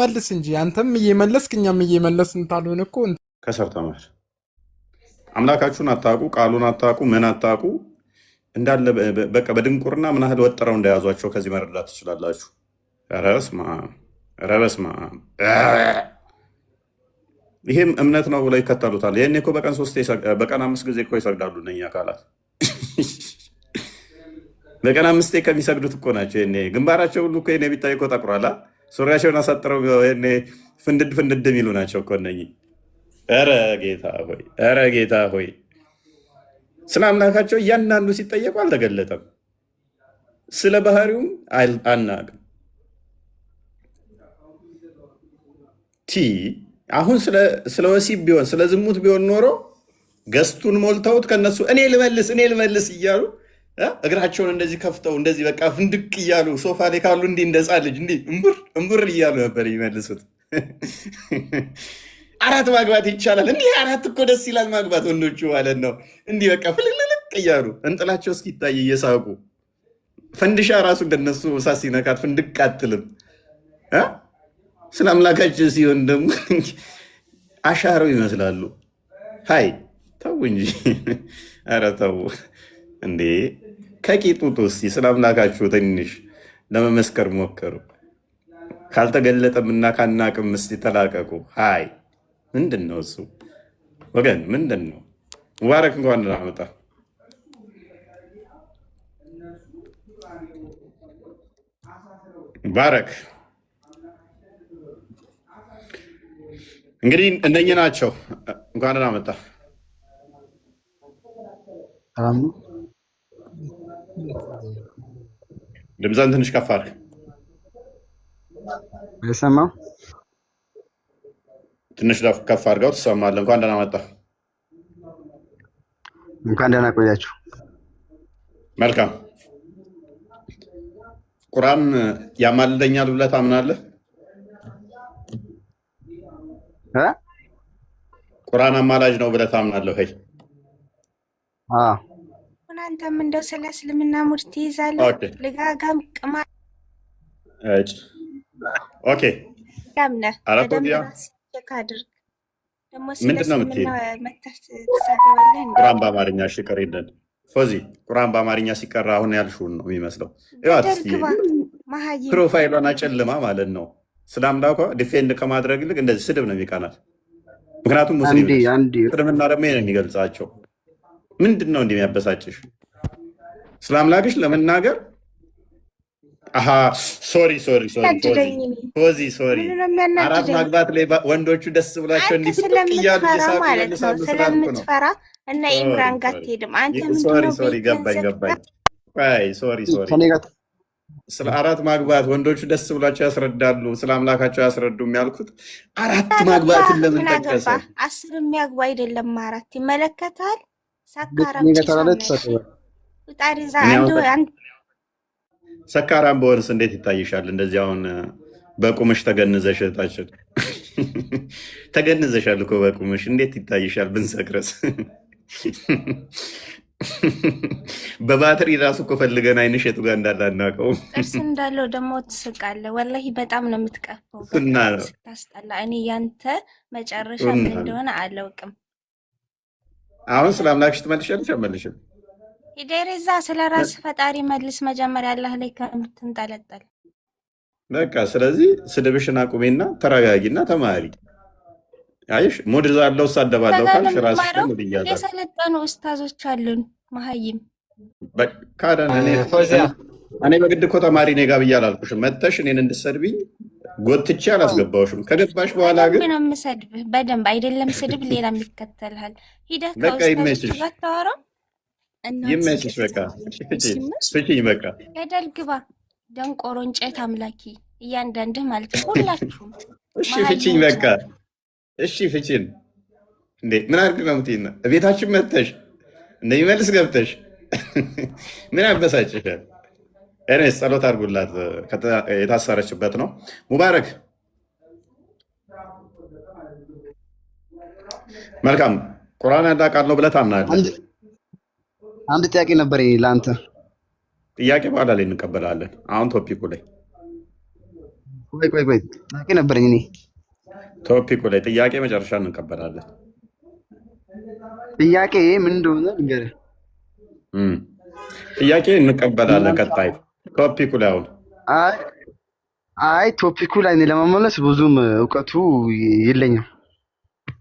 መልስ እንጂ አንተም እየመለስክ እኛም እየመለስን ታልሆነ እኮ ከሰር ተማር። አምላካችሁን አታውቁ፣ ቃሉን አታውቁ፣ ምን አታውቁ እንዳለ በቃ በድንቁርና ምን ያህል ወጥረው እንደያዟቸው ከዚህ መረዳት ትችላላችሁ። ኧረ በስመ አብ ይሄም እምነት ነው ብለው ይከተሉታል። ይህኔ እኮ በቀን 5 ጊዜ እኮ ይሰግዳሉ እነኛ አካላት በቀን 5 ከሚሰግዱት እኮ ናቸው። ይሄኔ ግንባራቸው ሁሉ እኮ ይሄኔ ቢታይ እኮ ጠቁሯል። ሱሪያቸውን አሳጥረው ይሄኔ ፍንድድ የሚሉ ናቸው እኮ እነኚህ። ኧረ ጌታ ሆይ ስለ አምላካቸው እያንዳንዱ ሲጠየቁ አልተገለጠም። ስለ ባህሪውም አናቅም። አሁን ስለ ወሲብ ቢሆን ስለ ዝሙት ቢሆን ኖሮ ገስቱን ሞልተውት ከነሱ እኔ ልመልስ እያሉ እግራቸውን እንደዚህ ከፍተው እንደዚህ በቃ ፍንድቅ እያሉ ሶፋ ላይ ካሉ እንዲህ እንደ ሕፃን ልጅ እንዲህ እምቡር እያሉ ነበር የሚመልሱት። 4 ማግባት ይቻላል እንዲህ 4 እኮ ደስ ይላል ማግባት ወንዶቹ ማለት ነው። እንዲህ በቃ ፍልቅልቅ እያሉ እንጥላቸው እስኪታይ እየሳቁ ፈንድሻ ራሱ እንደነሱ እሳት ሲነካት ፍንድቅ አትልም። ስለ አምላካችን ሲሆን ደግሞ አሻረው ይመስላሉ። ሀይ ተው እንጂ ኧረ ተው እንዴ! ከቂጡት እስኪ ስለ አምላካችሁ ትንሽ ለመመስከር ሞከሩ። ካልተገለጠም እና ካናቅም እስኪ ተላቀቁ። ሀይ ምንድን ነው እሱ ወገን? ምንድን ነው? ሙባረክ እንኳን ደህና መጣ። ሙባረክ እንግዲህ እነኚህ ናቸው። እንኳን ደህና መጣ። ድምፅህን ትንሽ ከፍ አድርግ። አይሰማም? ትንሽ ከፍ አድርገው ትሰማለህ። እንኳን ደህና መጣ። እንኳን ደህና ቆያችሁ። መልካም። ቁርአን ያማልደኛል ብለህ ታምናለህ? ቁርአን አማላጅ ነው ብለህ ታምናለህ? ሄይ አንተም እንደው ስለ እስልምና ሙድ ትይዛለህ? ልጋጋም ቅማ ኦኬ ያምነህ ቼክ አድርግ። ደግሞ ስለ እስልምና መተህ ትሳደባለህ። ቁርአን በአማርኛ ሽቅር የለን ፎዚ። ቁርአን በአማርኛ ሲቀራ አሁን ያልሽውን ነው የሚመስለው። ፕሮፋይሏን አጨልማ ማለት ነው። ስለ አምላኳ ዲፌንድ ከማድረግ ይልቅ እንደዚህ ስድብ ነው የሚቀናል። ምክንያቱም ሙስሊም እስልምና ደግሞ ይሄን የሚገልጻቸው ምንድን ነው እንዲህ የሚያበሳጭሽ? ስለ አምላክሽ ለመናገር ሶሪ ፎዚ 4 ማግባት ላይ ወንዶቹ ደስ ብሏቸው እንዲህ ፍጥቅ እያሉ እየሳቁ ይመልሳሉ ስላልኩ ነው። እና ኢምራን ጋር አትሄድም አንተ። ሶሪ ገባኝ። ሶሪ ስለ አራት ማግባት ወንዶቹ ደስ ብሏቸው ያስረዳሉ፣ ስለ አምላካቸው ያስረዱም ያልኩት አራት ማግባትን ለምን ጠቀሰ? 10 የሚያግባ አይደለም 4 ይመለከታል። ሰካራም ሰካራም በሆንስ እንዴት ይታይሻል? እንደዚህ አሁን በቁምሽ ተገንዘሽ እህታችን ተገንዘሻል እኮ በቁምሽ እንዴት ይታይሻል? ብንሰክረስ በባትሪ ራሱ እኮ ፈልገን አይንሽ የቱ ጋር እንዳለ አናውቀውም። ጥርስ እንዳለው ደግሞ ትስቃለህ። ወላሂ በጣም ነው የምትቀፈው። ስታስጠላ። እኔ ያንተ መጨረሻ ምን እንደሆነ አላውቅም። አሁን ስለ አምላክሽ ትመልሻለሽ? አመልሽም ሂደሬዛ ስለ ራስ ፈጣሪ መልስ መጀመሪያ አላህ ላይ ከምትንጠለጠል በቃ። ስለዚህ ስድብሽን አቁሜና ተረጋጊና ተማሪ። አይሽ ሙድ ዛለው ሳደባለው ካልሽ ራስሽ ሙድ ይያዛል። የሰለጠኑ ኡስታዞች አሉን። መሀይም ካደን እኔ በግድ እኮ ተማሪ ነኝ ጋር ብዬ አላልኩሽም። መጥተሽ እኔን እንድትሰድብኝ ጎትቼ አላስገባሁሽም። ከገባሽ በኋላ ግን ነው የምሰድብህ በደንብ አይደለም ስድብ ሌላም ይከተልሃል። ሂደህ በቃ ይመችሽ፣ ታወራው ይመችሽ። በቃ ፍቺኝ፣ በቃ ገደል ግባ። ደንቆሮ እንጨት አምላኪ እያንዳንድህ ማለት ነው ሁላችሁም። እሺ ፍቺኝ፣ በቃ እሺ ፍቺን። እንዴ ምን አድርግ ነው የምትይኝ? ቤታችን መጥተሽ እንደሚመልስ ገብተሽ ምን ያበሳጭሻል? እኔስ ጸሎት አድርጉላት፣ የታሰረችበት ነው። ሙባረክ መልካም። ቁርአን ያዳቃለሁ ብለህ ታምናለህ? አንድ ጥያቄ ነበር ለአንተ። ጥያቄ በኋላ ላይ እንቀበላለን። አሁን ቶፒኩ ላይ ቆይ ጥያቄ ነበረኝ እኔ። ቶፒኩ ላይ ጥያቄ መጨረሻ እንቀበላለን። ጥያቄ ምን እንደሆነ ንገረህ። ጥያቄ እንቀበላለን። ቀጣይ ቶፒኩ ላይ አሁን አይ ቶፒኩ ላይ እኔ ለመመለስ ብዙም እውቀቱ የለኝም።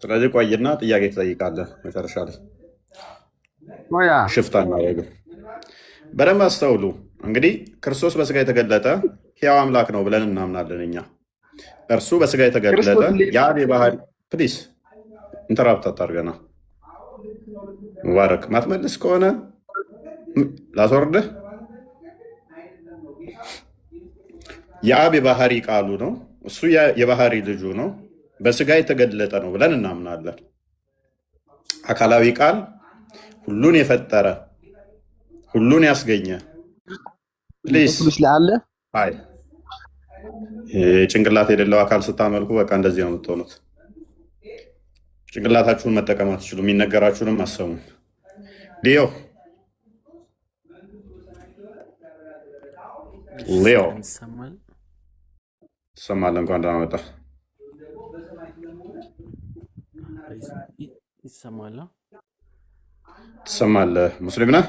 ስለዚህ ቆይና ጥያቄ ትጠይቃለህ መጨረሻ ላይ ሽፍታ እናደርግም። በደንብ አስተውሉ። እንግዲህ ክርስቶስ በስጋ የተገለጠ ሕያው አምላክ ነው ብለን እናምናለን እኛ። እርሱ በስጋ የተገለጠ የአብ ባህሪ ፕሊስ ኢንተራፕት አታርገና። ሙባረክ ማትመልስ ከሆነ ላስወርድህ። የአብ የባህሪ ቃሉ ነው፣ እሱ የባህሪ ልጁ ነው፣ በስጋ የተገለጠ ነው ብለን እናምናለን። አካላዊ ቃል ሁሉን የፈጠረ ሁሉን ያስገኘ ፕሊስ አለ። አይ ጭንቅላት የሌለው አካል ስታመልኩ በቃ እንደዚህ ነው የምትሆኑት። ጭንቅላታችሁን መጠቀም አትችሉ፣ የሚነገራችሁንም አሰሙ። ሊዮ ትሰማለህ? እንኳን ደህና መጣህ። ትሰማለህ? ሙስሊም ነህ?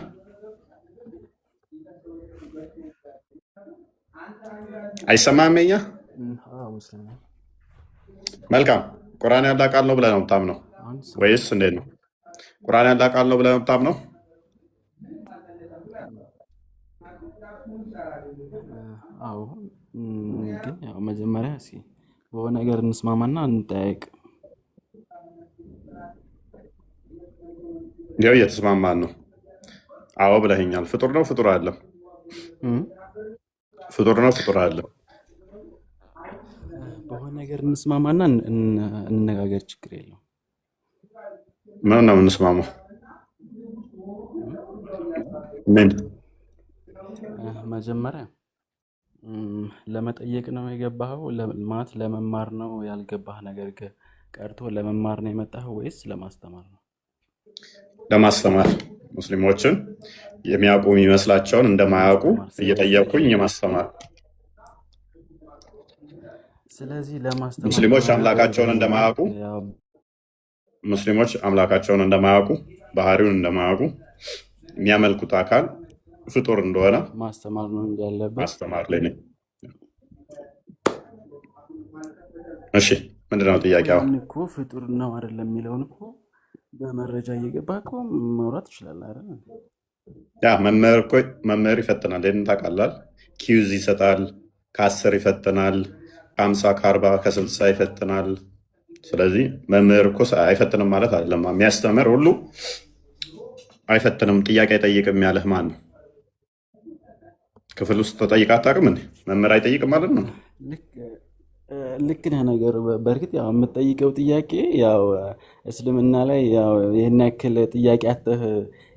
አይሰማህም? የኛ መልካም። ቁርአን ያለ ቃል ነው ብለህ ነው የምታምነው ወይስ እንዴት ነው? ቁርአን ያለ ቃል ነው ብለህ ነው የምታምነው? አዎ፣ ግን ያው መጀመሪያ እስኪ በሆነ ነገር እንስማማና እንጠያየቅ። ያው እየተስማማን ነው። አዎ ብለኸኛል። ፍጡር ነው ፍጡር አለ ፍጡር ነው ፍጡር አለ። በሆነ ነገር እንስማማና እንነጋገር፣ ችግር የለው። ምን ነው የምንስማማው? ምን መጀመሪያ ለመጠየቅ ነው የገባኸው? ማለት ለመማር ነው ያልገባህ ነገር ቀርቶ ለመማር ነው የመጣኸው ወይስ ለማስተማር ነው? ለማስተማር፣ ሙስሊሞችን የሚያውቁ የሚመስላቸውን እንደማያውቁ እየጠየቁኝ የማስተማር። ስለዚህ ለማስተማር ሙስሊሞች አምላካቸውን እንደማያውቁ ባህሪውን እንደማያውቁ የሚያመልኩት አካል ፍጡር እንደሆነ ማስተማር ነው እንዳለበት ማስተማር ላይ ነኝ። እሺ ምንድነው ጥያቄው? እኮ ፍጡር ነው አይደለም የሚለውን እኮ በመረጃ እየገባ እኮ ማውራት ይችላል አይደል? ያ መምህር ይፈትናል። ይህን ታውቃለህ? ኪዩዝ ይሰጣል፣ ከ10 ይፈትናል፣ ከ50 ከ40 ከ60 ይፈትናል። ስለዚህ መምህር እኮ አይፈትንም ማለት አይደለም። የሚያስተምር ሁሉ አይፈትንም። ጥያቄ አይጠይቅም ያለህ ማን ነው? ክፍል ውስጥ ተጠይቃ አታውቅም እንዴ? መምህር አይጠይቅም ማለት ነው? ልክ ነህ ነገሩ። በእርግጥ ያው የምትጠይቀው ጥያቄ ያው እስልምና ላይ ያው ይህን ያክል ጥያቄ አተህ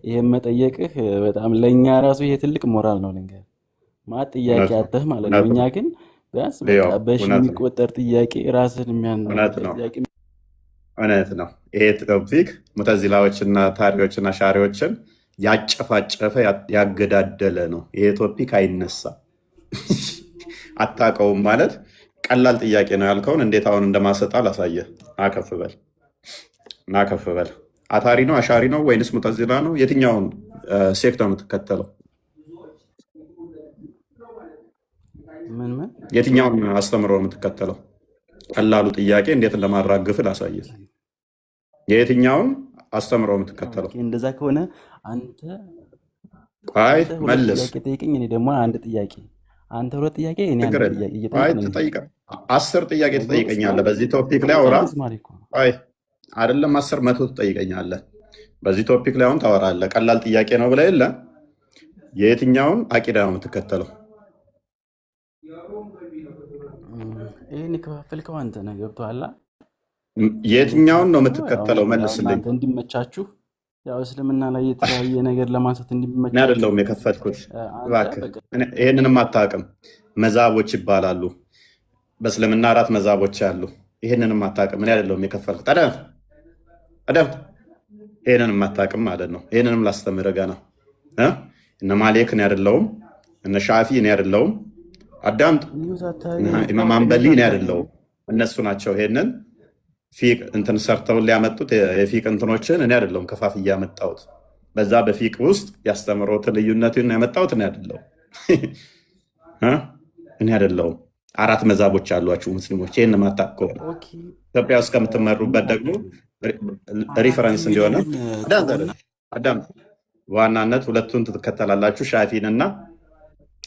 ይሄን መጠየቅህ በጣም ለእኛ ራሱ ይሄ ትልቅ ሞራል ነው። ልንገር ማለት ጥያቄ አተህ ማለት ነው። እኛ ግን ቢያንስ በቃ በሺ የሚቆጠር ጥያቄ ራስን የሚያናግር ጥያቄ። እውነት ነው። ይሄ ቶፒክ ሙተዚላዎችና ታሪዎችና ሻሪዎችን ያጨፋጨፈ ያገዳደለ ነው። ይሄ ቶፒክ አይነሳም። አታውቀውም ማለት ቀላል ጥያቄ ነው ያልከውን እንዴት አሁን እንደማሰጣ ላሳየ። ናከፍበል አታሪ ነው አሻሪ ነው ወይንስ ሙተዚላ ነው? የትኛውን ሴክት ነው የምትከተለው? የትኛውን አስተምሮ ነው የምትከተለው? ቀላሉ ጥያቄ እንዴት እንደማራግፍ ላሳየ። የየትኛውን አስተምሮ የምትከተለው? እንደዛ ከሆነ አንተ ቆይ መልስ። ጠይቀኝ። እኔ ደግሞ አንድ ጥያቄ፣ አንተ ሁለት ጥያቄ፣ እኔ አንድ ጥያቄ። 10 ጥያቄ ትጠይቀኛለህ በዚህ ቶፒክ ላይ አውራ። አይደለም 10 100 ትጠይቀኛለህ በዚህ ቶፒክ ላይ አሁን ታወራለህ። ቀላል ጥያቄ ነው ብለህ የለ። የየትኛውን አቂዳ ነው የምትከተለው? ይህን ከፋፈልከው አንተ ነህ። ገብቶሃል? የትኛውን ነው የምትከተለው? መልስልኝ። እንዲመቻችሁ ያው እስልምና ላይ የተለያየ ነገር ለማንሳት እንዲመቻችሁ። እኔ አይደለሁም የከፈትኩት። እባክህ ይሄንንም አታውቅም። መዛቦች ይባላሉ በእስልምና 4 መዛቦች አሉ። ይሄንንም አታውቅም። እኔ አይደለሁም የከፈልኩት። አዳም ይሄንንም አታውቅም ማለት ነው። ይሄንንም ላስተምርህ ገና እነ ማሌክ እኔ አይደለሁም፣ እነ ሻፊ እኔ አይደለሁም። አዳምጥ። ኢማም አንበሊ እኔ አይደለሁም፣ እነሱ ናቸው። ይሄንን ፊቅ እንትን ሰርተውን ሊያመጡት የፊቅ እንትኖችን እኔ አይደለሁም ከፋፍዬ ያመጣሁት። በዛ በፊቅ ውስጥ ያስተምሮት ልዩነትን ያመጣሁት እኔ አይደለሁም። እኔ አይደለሁም። 4 መዛቦች አሏችሁ ሙስሊሞች። ይህን ማታውቁ ኢትዮጵያ ውስጥ ከምትመሩበት ደግሞ ሪፈረንስ እንዲሆነ አዳም በዋናነት ሁለቱን ትከተላላችሁ፣ ሻፊን እና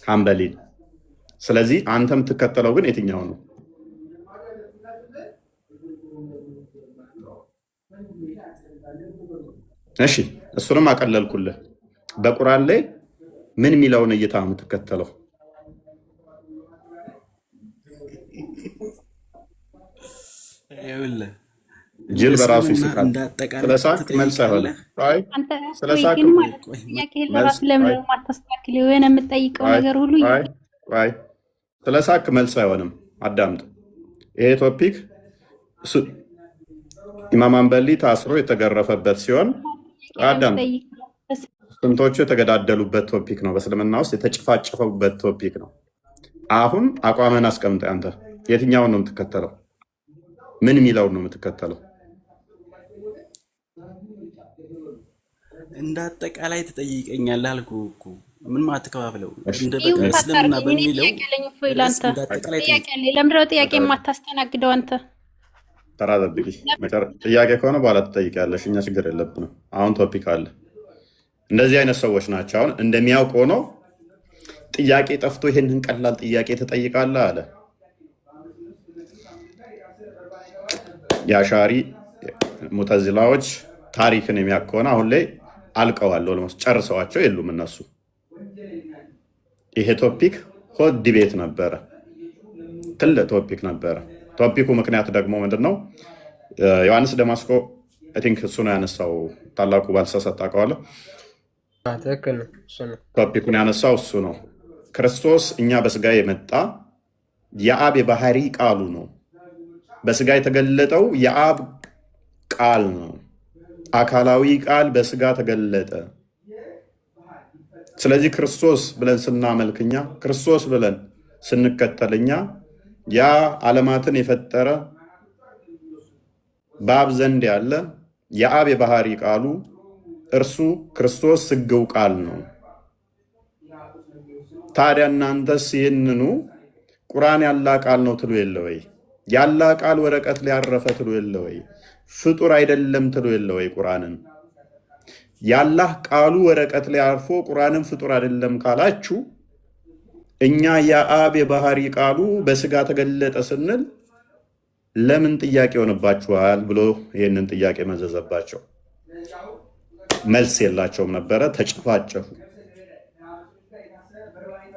ሐንበሊን። ስለዚህ አንተ የምትከተለው ግን የትኛው ነው? እሺ እሱንም አቀለልኩልህ። በቁርአን ላይ ምን የሚለውን እይታ ነው የምትከተለው? ጅል በራሱ ይስቃል። ስለሳቅ መልስ አይሆንም። ስለሳቅ መልስ አይሆንም። አዳምጥ። ይሄ ቶፒክ ኢማም አንበሊ ታስሮ የተገረፈበት ሲሆን አዳምጥ፣ ስንቶቹ የተገዳደሉበት ቶፒክ ነው። በእስልምና ውስጥ የተጨፋጨፈበት ቶፒክ ነው። አሁን አቋምን አስቀምጠ። አንተ የትኛውን ነው የምትከተለው? ምን የሚለውን ነው የምትከተለው? እንደ አጠቃላይ ትጠይቀኛለህ አልኩህ እኮ። ምን ማትከፋፍለው እንደ እስልምና በሚለው ለምንድነው ጥያቄ የማታስተናግደው አንተ? ተራ ጠብቂ። ጥያቄ ከሆነ በኋላ ትጠይቂያለሽ። እኛ ችግር የለብንም። አሁን ቶፒክ አለ። እንደዚህ አይነት ሰዎች ናቸው። አሁን እንደሚያውቅ ሆኖ ጥያቄ ጠፍቶ ይሄንን ቀላል ጥያቄ ትጠይቃለህ አለ። የአሻሪ ሙተዚላዎች ታሪክን የሚያውቅ ከሆነ አሁን ላይ አልቀዋል፣ ጨርሰዋቸው የሉም እነሱ። ይሄ ቶፒክ ሆት ዲቤት ነበረ፣ ትልቅ ቶፒክ ነበረ። ቶፒኩ ምክንያት ደግሞ ምንድነው? ዮሐንስ ደማስቆ አይ ቲንክ እሱ ነው ያነሳው። ታላቁ ባልተሳሳት ታውቀዋለህ? ቶፒኩን ያነሳው እሱ ነው። ክርስቶስ እኛ በስጋ የመጣ የአብ የባህሪ ቃሉ ነው። በስጋ የተገለጠው የአብ ቃል ነው። አካላዊ ቃል በስጋ ተገለጠ። ስለዚህ ክርስቶስ ብለን ስናመልክኛ፣ ክርስቶስ ብለን ስንከተልኛ ያ ዓለማትን የፈጠረ በአብ ዘንድ ያለ የአብ የባህሪ ቃሉ እርሱ ክርስቶስ ስግው ቃል ነው። ታዲያ እናንተስ ይህንኑ ቁርአን ያላ ቃል ነው ትሉ የለ ወይ? ያላ ቃል ወረቀት ሊያረፈ ትሉ የለ ወይ? ፍጡር አይደለም ትሉ የለ ወይ? ቁርአንን ያላህ ቃሉ ወረቀት ላይ አርፎ ቁርአንን ፍጡር አይደለም ካላችሁ እኛ የአብ የባህሪ ቃሉ በስጋ ተገለጠ ስንል ለምን ጥያቄ ሆነባችኋል ብሎ ይህንን ጥያቄ መዘዘባቸው። መልስ የላቸውም ነበረ። ተጨፋጨፉ።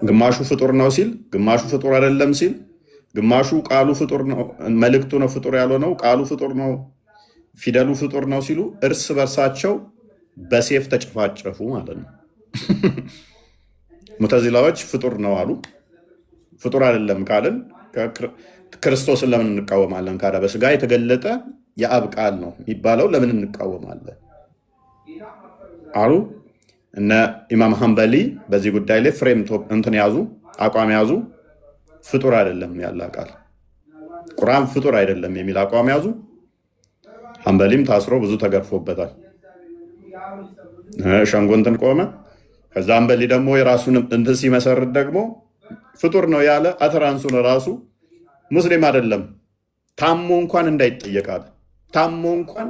ግማሹ ፍጡር ነው ሲል፣ ግማሹ ፍጡር አይደለም ሲል፣ ግማሹ ቃሉ ፍጡር ነው መልእክቱ ነው ፍጡር ያልሆነው ቃሉ ፍጡር ነው ፊደሉ ፍጡር ነው ሲሉ እርስ በርሳቸው በሴፍ ተጨፋጨፉ ማለት ነው። ሙተዚላዎች ፍጡር ነው አሉ። ፍጡር አይደለም ካልን ክርስቶስን ለምን እንቃወማለን? ካዳ በስጋ የተገለጠ የአብ ቃል ነው የሚባለው ለምን እንቃወማለን አሉ። እነ ኢማም ሐንበሊ በዚህ ጉዳይ ላይ ፍሬም እንትን ያዙ፣ አቋም ያዙ። ፍጡር አይደለም ያለ ቃል ቁርአን ፍጡር አይደለም የሚል አቋም ያዙ። ሐንበሊም ታስሮ ብዙ ተገርፎበታል። ሸንጎ እንትን ቆመ። ከዛ ሐንበሊ ደግሞ የራሱን እንትን ሲመሰርት ደግሞ ፍጡር ነው ያለ አተራንሱን ራሱ ሙስሊም አይደለም ታሞ እንኳን እንዳይጠየቃል። ታሞ እንኳን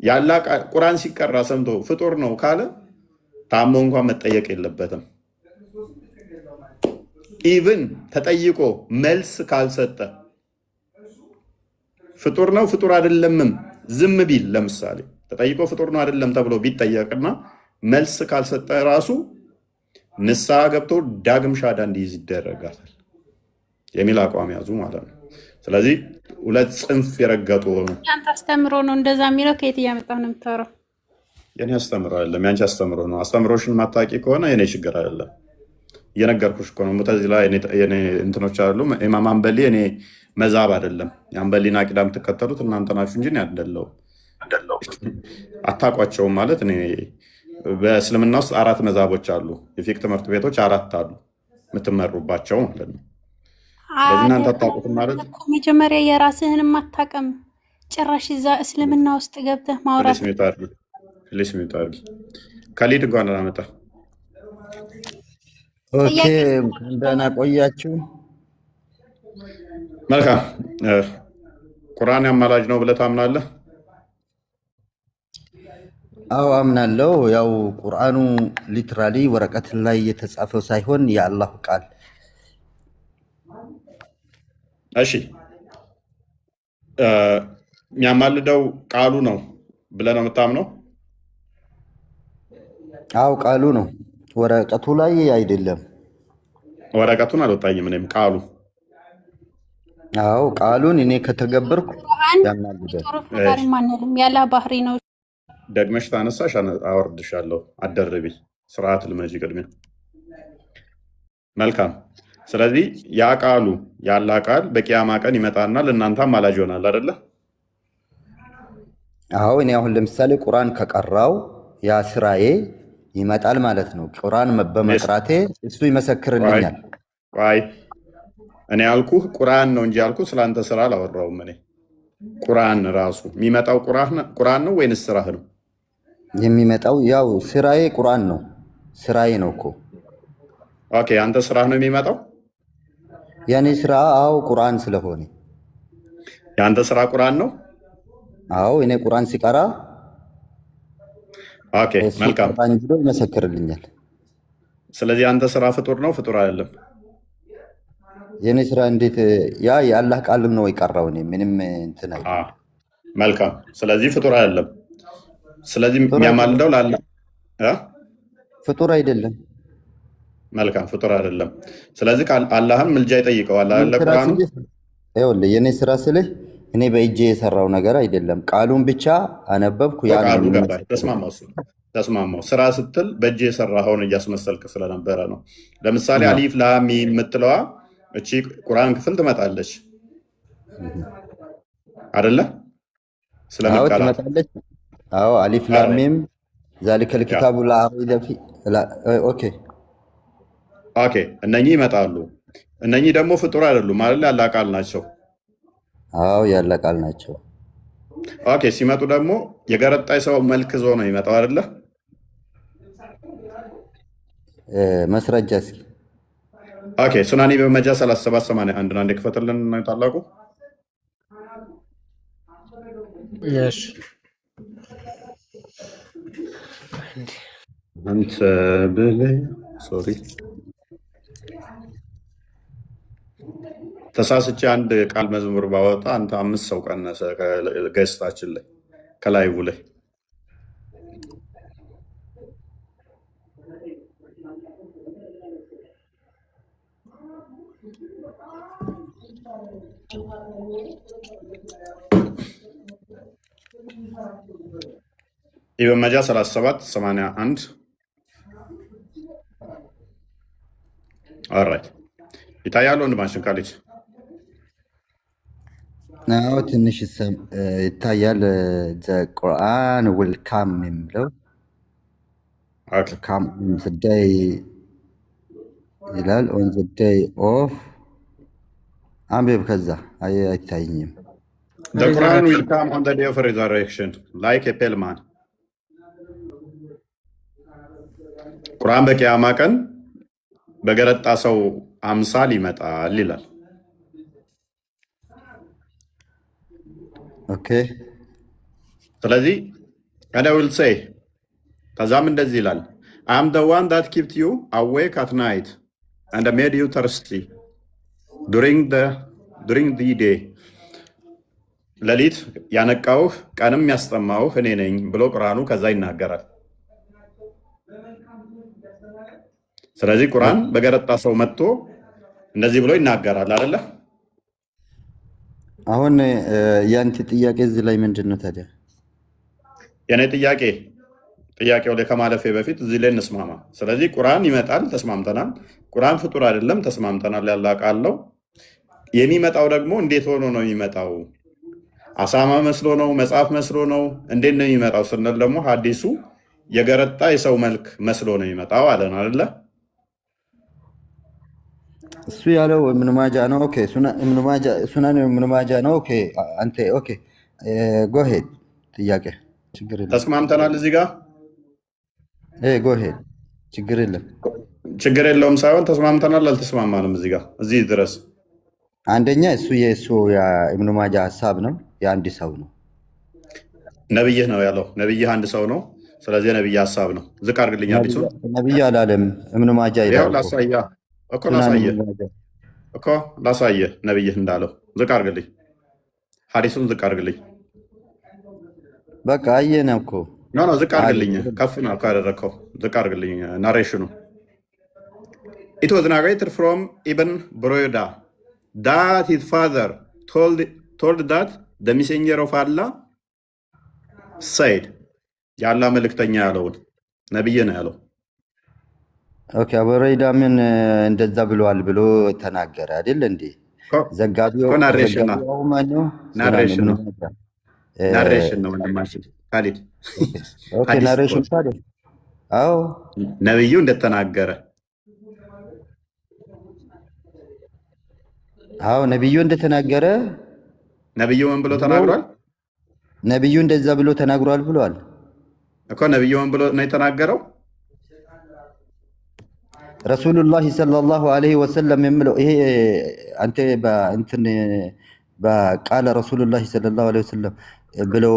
ያላ ቁርአን ሲቀራ ሰምቶ ፍጡር ነው ካለ ታሞ እንኳን መጠየቅ የለበትም። ኢቭን ተጠይቆ መልስ ካልሰጠ ፍጡር ነው ፍጡር አይደለምም ዝም ቢል፣ ለምሳሌ ተጠይቆ ፍጡር ነው አይደለም ተብሎ ቢጠየቅና መልስ ካልሰጠ ራሱ ንስሐ ገብቶ ዳግም ሻዳ እንዲይዝ ይደረጋል የሚል አቋም ያዙ ማለት ነው። ስለዚህ ሁለት ጽንፍ የረገጡ ነው። ያንተ አስተምሮ ነው እንደዛ የሚለው። ከየት እያመጣህ ነው የምታወራው? የኔ አስተምሮ አይደለም፣ ያንቺ አስተምሮ ነው። አስተምሮሽን ማታቂ ከሆነ የኔ ችግር አይደለም። እየነገርኩሽ እኮ ነው። ሙተዚላ የኔ እንትኖች አሉ። ኢማም ሐንበሊ የኔ መዛብ አይደለም። የሐንበሊን አቂዳ የምትከተሉት እናንተ ናችሁ እንጂ አይደለሁም። አታውቋቸውም ማለት እኔ በእስልምና ውስጥ 4 መዛቦች አሉ። የፊቅህ ትምህርት ቤቶች 4 አሉ የምትመሩባቸው ማለት ነው። ስለዚህ እናንተ አታውቁትም ማለት መጀመሪያ የራስህን አታውቅም። ጭራሽ እዛ እስልምና ውስጥ ገብተህ ማውራት ሊስሚት አድርጊ። ከሊድ እንኳን አላመጣ። ኦኬ እንደና ቆያችሁ። መልካም። ቁርአን አማላጅ ነው ብለህ ታምናለህ? አዎ አምናለሁ። ያው ቁርአኑ ሊትራሊ ወረቀት ላይ የተጻፈው ሳይሆን የአላህ ቃል። እሺ የሚያማልደው ቃሉ ነው ብለህ ነው የምታምነው? አዎ ቃሉ ነው፣ ወረቀቱ ላይ አይደለም። ወረቀቱን አልወጣኝም እኔም ቃሉ። አዎ ቃሉን እኔ ከተገበርኩ ያማልዳል። ያለ ባህሪ ነው። ደግመሽ ታነሳሽ አወርድሻለሁ። አደርቢ ስርዓት ልመጂ ቅድሚያ። መልካም። ስለዚህ ያ ቃሉ ያላ ቃል በቂያማ ቀን ይመጣና ለእናንተ አማላጅ ይሆናል አይደለ? አዎ እኔ አሁን ለምሳሌ ቁርአን ከቀራው ያ ስራዬ ይመጣል ማለት ነው። ቁርአን በመቅራቴ እሱ ይመሰክርልኛል። ቆይ እኔ ያልኩህ ቁርአን ነው እንጂ ያልኩህ ስለአንተ ስራ አላወራሁም። እኔ ቁርአን ራሱ የሚመጣው ቁርአን ነው ወይንስ ስራህ ነው የሚመጣው? ያው ስራዬ ቁርአን ነው። ስራዬ ነው እኮ። ኦኬ አንተ ስራህ ነው የሚመጣው? ያኔ ስራ አዎ ቁርአን ስለሆነ የአንተ ስራ ቁርአን ነው? አዎ እኔ ቁርአን ሲቀራ ኦኬ መልካም አንጅሎ ይመሰክርልኛል። ስለዚህ አንተ ስራ ፍጡር ነው ፍጡር አይደለም? የኔ ስራ እንዴት ያ የአላህ ቃል ነው የቀራው። እኔ ምንም እንትን አይደለም። መልካም ስለዚህ ፍጡር አይደለም። ስለዚህ የሚያማልደው ለአላህ ፍጡር አይደለም። መልካም ፍጡር አይደለም። ስለዚህ አላህም ምልጃ ይጠይቀዋል አለ ቁርአኑ። ይኸውልህ የኔ ስራ ስልህ እኔ በእጄ የሰራው ነገር አይደለም። ቃሉን ብቻ አነበብኩ። ተስማማው። ስራ ስትል በእጄ የሰራኸውን እያስመሰልክ ስለነበረ ነው። ለምሳሌ አሊፍ ላም ሚም የምትለዋ እቺ ቁርአን ክፍል ትመጣለች አይደለ? ስለምትመጣለች። አዎ አሊፍ ላም ሚም ዛሊከል ኪታቡ ላ ረይበ ፊህ። ኦኬ እነኚህ ይመጣሉ። እነኚህ ደግሞ ፍጡር አይደሉም ማለት ያለ ቃል ናቸው። አዎ ያለ ቃል ናቸው። ኦኬ ሲመጡ ደግሞ የገረጣይ ሰው መልክ ዞ ነው ይመጣው አይደለ? መስረጃ እስኪ ኦኬ ሱናኒ በመጃ 3781 አንድ ክፈትልን ታላቁ። እሺ አንተ ብለህ ሶሪ ተሳስቼ አንድ ቃል መዝሙር ባወጣ አንተ 5 ሰው ቀነሰ ገስታችን ላይ ከላይቡ ላይ። ኢብን ማጃ 3781 ኦልራይት ይታያል። ወንድማችን ካሊድ አዎ ትንሽ ይታያል። ቁርአን ውልካም የሚለው ካም ስዳይ ይላል። ኦን ዘ ዴይ ኦፍ አንብብ። ከዛ አይታይኝም። The Quran will come on the day of resurrection like a pale man. ቁርአን በቂያማ ቀን በገረጣ ሰው አምሳል ይመጣል ይላል። ኦኬ ስለዚህ and I will say ከዛም እንደዚህ ይላል I am the one that kept you awake at night and made you thirsty during the day ሌሊት ያነቃውህ ቀንም ያስጠማውህ እኔ ነኝ ብሎ ቁርአኑ ከዛ ይናገራል። ስለዚህ ቁርአን በገረጣ ሰው መጥቶ እንደዚህ ብሎ ይናገራል አይደለ? አሁን ያንተ ጥያቄ እዚህ ላይ ምንድን ነው ታዲያ? የኔ ጥያቄው ላይ ከማለፌ በፊት እዚህ ላይ እንስማማ። ስለዚህ ቁርአን ይመጣል፣ ተስማምተናል። ቁርአን ፍጡር አይደለም፣ ተስማምተናል። ያላቃለው የሚመጣው ደግሞ እንዴት ሆኖ ነው የሚመጣው? አሳማ መስሎ ነው? መጽሐፍ መስሎ ነው? እንዴት ነው የሚመጣው ስንል ደግሞ ሐዲሱ የገረጣ የሰው መልክ መስሎ ነው የሚመጣው አለን አይደለ? እሱ ያለው ኢብኑ ማጃ ነው። ኦኬ ሱናን ኢብኑ ማጃ ነው። ኦኬ አንተ ኦኬ ጎ ሄድ ጥያቄ ችግር የለም። ተስማምተናል እዚህ ጋር ጎ ሄድ ችግር የለም። ችግር የለውም ሳይሆን ተስማምተናል አልተስማማንም እዚህ ጋር እዚህ ድረስ። አንደኛ እሱ የእሱ የኢብኑ ማጃ ሀሳብ ነው፣ የአንድ ሰው ነው። ነብይህ ነው ያለው። ነብይህ አንድ ሰው ነው። ስለዚህ ነብይ ሀሳብ ነው። ዝቅ አድርግልኝ አዲሱ። ነብይ አላለም ኢብኑ ማጃ ይላል እኮ ላሳየህ ነብይህ እንዳለው። ዝቅ አድርግልኝ ሐዲሱን ዝቅ አድርግልኝ። በቃ አየነ እኮ ኖ ዝቅ አድርግልኝ። ከፍ ነው ካደረከው ዝቅ አድርግልኝ። ናሬሽኑ It was narrated from Ibn Burayda that his father told that the messenger of Allah said የአላህ መልእክተኛ ያለውን ነብይ ነው ያለው። ኦኬ አቡረይዳ ምን እንደዛ ብለዋል ብሎ ተናገረ አይደል እንዴ? ዘጋቢው ናሬሽን ነው ወንድማችን ካሊድ። ኦኬ ናሬሽን ታዲያ አዎ ነብዩ እንደተናገረ ነብዩ እንደተናገረ ነብዩ ምን ብሎ ተናግሯል? ነብዩ እንደዛ ብሎ ተናግሯል ብሏል እኮ። ነብዩ ምን ብሎ ነው የተናገረው? ረሱሉላህ ሰለላሁ ዐለይሂ ወሰለም የሚለው ይሄ አንተ በእንትን በቃለ ረሱሉላህ ሰለላሁ ዐለይሂ ወሰለም ብለው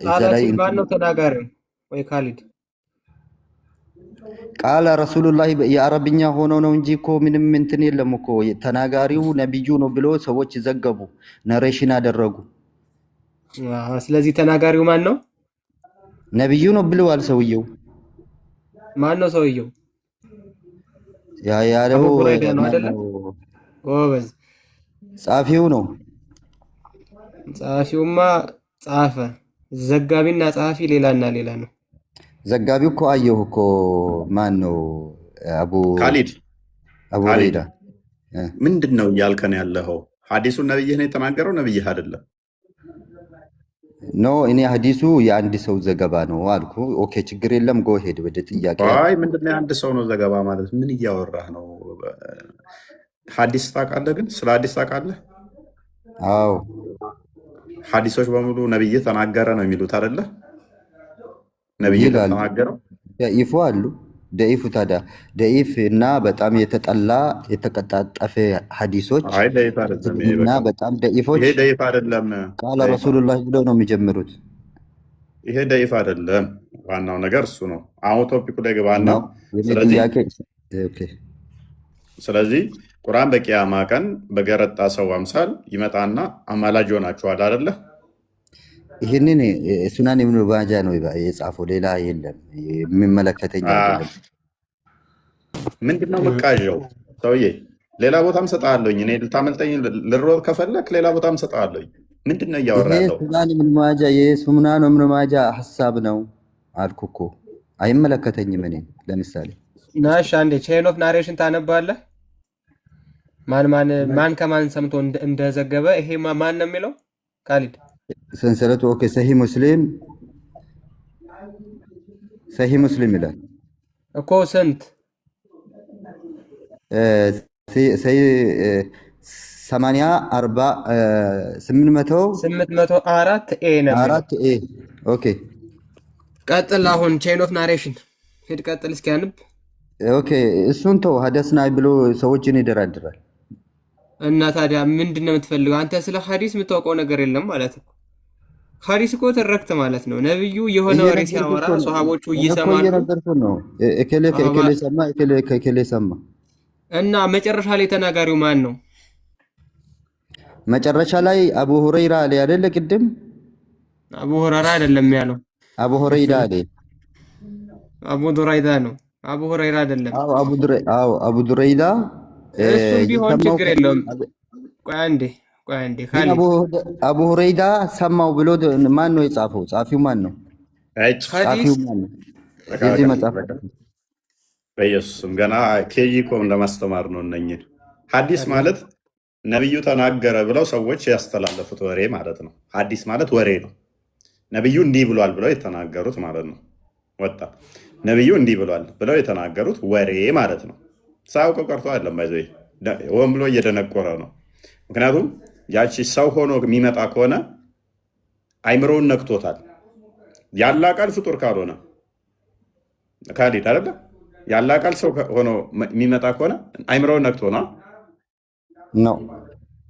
እዛ ላይ ማን ነው ተናጋሪው? ወይ ካሊድ ቃለ ረሱሉላህ የአረብኛ ሆኖ ነው እንጂ እኮ ምንም እንትን የለም እኮ። ተናጋሪው ነብዩ ነው ብሎ ሰዎች ዘገቡ፣ ናሬሽን አደረጉ። ስለዚህ ተናጋሪው ማን ነው? ነብዩ ነው ብለዋል ሰውየው። ማን ነው ሰውየው? ያለው ነው አይደለ? ጎበዝ ጻፊው ነው። ጻፊውማ ጻፈ። ዘጋቢና ጻፊ ሌላና ሌላ ነው። ዘጋቢው እኮ አየሁ እኮ ማን ነው? አቡ ረይዳ። ምንድን ነው እያልከን ያለኸው? ሐዲሱን ነብይህ ነው የተናገረው? ነብይህ አይደለም። ኖ እኔ ሐዲሱ የአንድ ሰው ዘገባ ነው አልኩ። ኦኬ ችግር የለም። ጎ ሄድ ወደ ጥያቄ። አይ ምንድነው የአንድ ሰው ነው ዘገባ ማለት? ምን እያወራህ ነው? ሐዲስ ታውቃለህ? ግን ስለ ሐዲስ ታውቃለህ? አዎ ሐዲሶች በሙሉ ነብይህ ተናገረ ነው የሚሉት አይደለ? ነብይ ተናገረው። ደኢፉ አሉ። ደኢፉ ታዲያ ደኢፍ እና በጣም የተጠላ የተቀጣጠፈ ሐዲሶች እና በጣም ደኢፎች። ይሄ ደኢፍ አይደለም። ቃለ ረሱሉላህ ብለው ነው የሚጀምሩት። ይሄ ደኢፍ አይደለም። ዋናው ነገር እሱ ነው። አሁን ቶፒኩ ላይ ገባና ስለዚህ ቁርአን በቂያማ ቀን በገረጣ ሰው አምሳል ይመጣና አማላጅ ሆናችኋል አይደለ? ይህንን ሱናን ኢብኑ ማጃ ነው የጻፈው፣ ሌላ የለም። የሚመለከተኝ አይደለም። ምንድነው መቃዣው? ሰውዬ ሌላ ቦታም ሰጣለኝ። እኔ ልታመልጠኝ ልሮጥ ከፈለክ ሌላ ቦታም ሰጣለኝ። ምንድን ነው እያወራ ይሄ ያለው? ሱናን ኢብኑ ማጃ የሱናን ኢብኑ ማጃ ሐሳብ ነው አልኩ እኮ። አይመለከተኝም። እኔ ለምሳሌ ናሽ አንዴ ቼን ኦፍ ናሬሽን ታነባለህ? ማን ከማን ሰምቶ እንደዘገበ ይሄ ማን ነው የሚለው? ካሊድ ሰንሰለቱ ኦኬ። ሰሂህ ሙስሊም ይላል እኮ ስንት 804 ኤ ነው። ኦኬ ቀጥል። አሁን ቼን ኦፍ ናሬሽን ሄድ ቀጥል እስኪ አንብ። ኦኬ እሱን ተው። ሀደስና ብሎ ሰዎችን ይደራድራል። እና ታዲያ ምንድን ነው የምትፈልገው አንተ? ስለ ሐዲስ የምታውቀው ነገር የለም ማለት ነው። ሐዲስ እኮ ትረክት ማለት ነው። ነብዩ የሆነ ወሬ ሲያወራ ሷሃቦቹ እየሰማሉ ነው። እከሌ ከእከሌ ሰማ፣ እከሌ ከእከሌ ሰማ። እና መጨረሻ ላይ ተናጋሪው ማን ነው? መጨረሻ ላይ አቡ ሁረይራ አለ አይደለ? ቅድም አቡ ሁረይራ አይደለም ያለው፣ አቡ ሁረይራ አለ። አቡ ዱረይዳ ነው። አቡ ሁረይራ አይደለም። አቡ ዱረይዳ እሱም ቢሆን ችግር የለውም። ቆይ አንዴ አቡ ሁረይዳ ሰማው ብሎ ማን ነው የጻፈው? ጻፊው ማን ነው? ጻፊው ማን ነው? የዚህ መጽሐፍ በኢየሱስም ገና ኬጂ ኮም ለማስተማር ነው። እነኝን ሐዲስ ማለት ነብዩ ተናገረ ብለው ሰዎች ያስተላለፉት ወሬ ማለት ነው። ሐዲስ ማለት ወሬ ነው። ነብዩ እንዲህ ብሏል ብለው የተናገሩት ማለት ነው። ወጣ ነብዩ እንዲህ ብሏል ብለው የተናገሩት ወሬ ማለት ነው። ሳያውቀው ቀርቶ አይደለም፣ ባይዘይ ወን ብሎ እየደነቆረ ነው። ምክንያቱም ያቺ ሰው ሆኖ የሚመጣ ከሆነ አይምሮውን ነክቶታል። ያላ ቃል ፍጡር ካልሆነ ካሊድ አይደለ? ያላ ቃል ሰው ሆኖ የሚመጣ ከሆነ አይምሮውን ነክቶ ነው።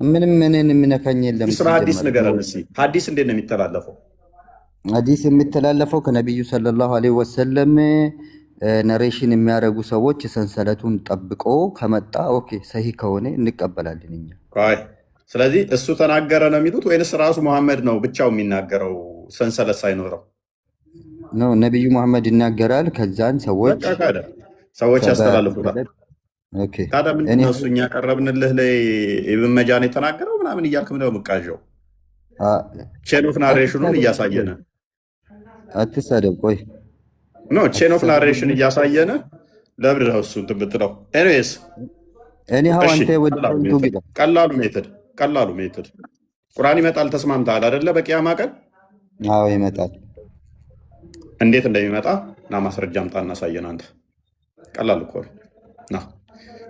ምንም የሚነካኝ የለም። ስለ ሐዲስ ንገረን እስኪ። ሐዲስ እንዴት ነው የሚተላለፈው? ሐዲስ የሚተላለፈው ከነቢዩ ሰለላሁ ዐለይሂ ወሰለም ነሬሽን የሚያደርጉ ሰዎች ሰንሰለቱን ጠብቆ ከመጣ ኦኬ፣ ሰሂህ ከሆነ እንቀበላለን እኛ። ስለዚህ እሱ ተናገረ ነው የሚሉት ወይንስ ራሱ መሐመድ ነው ብቻው የሚናገረው ሰንሰለት ሳይኖረው ነው? ነቢዩ መሐመድ ይናገራል፣ ከዛን ሰዎች ያስተላልፉታል። ታዲያ ምንድን ነው እሱ እኛ ቀረብንልህ ላይ ኢብን መጃን የተናገረው ምናምን እያልክ ምንድነው የምቃዠው? ቼን ኦፍ ናሬሽኑን እያሳየነ አትሳደብ። ቆይ ኖ ቼን ኦፍ ናሬሽን እያሳየነ ለብድ ነው እሱ እንትን ብትለው። ኤኒዌይስ ቀላሉ ሜትድ ቁርአን ይመጣል። ተስማምተሃል አይደለ? በቂያማ ቀን አዎ ይመጣል። እንዴት እንደሚመጣ እና ማስረጃ አምጣ እናሳየን። አንተ ቀላል እኮ ነው።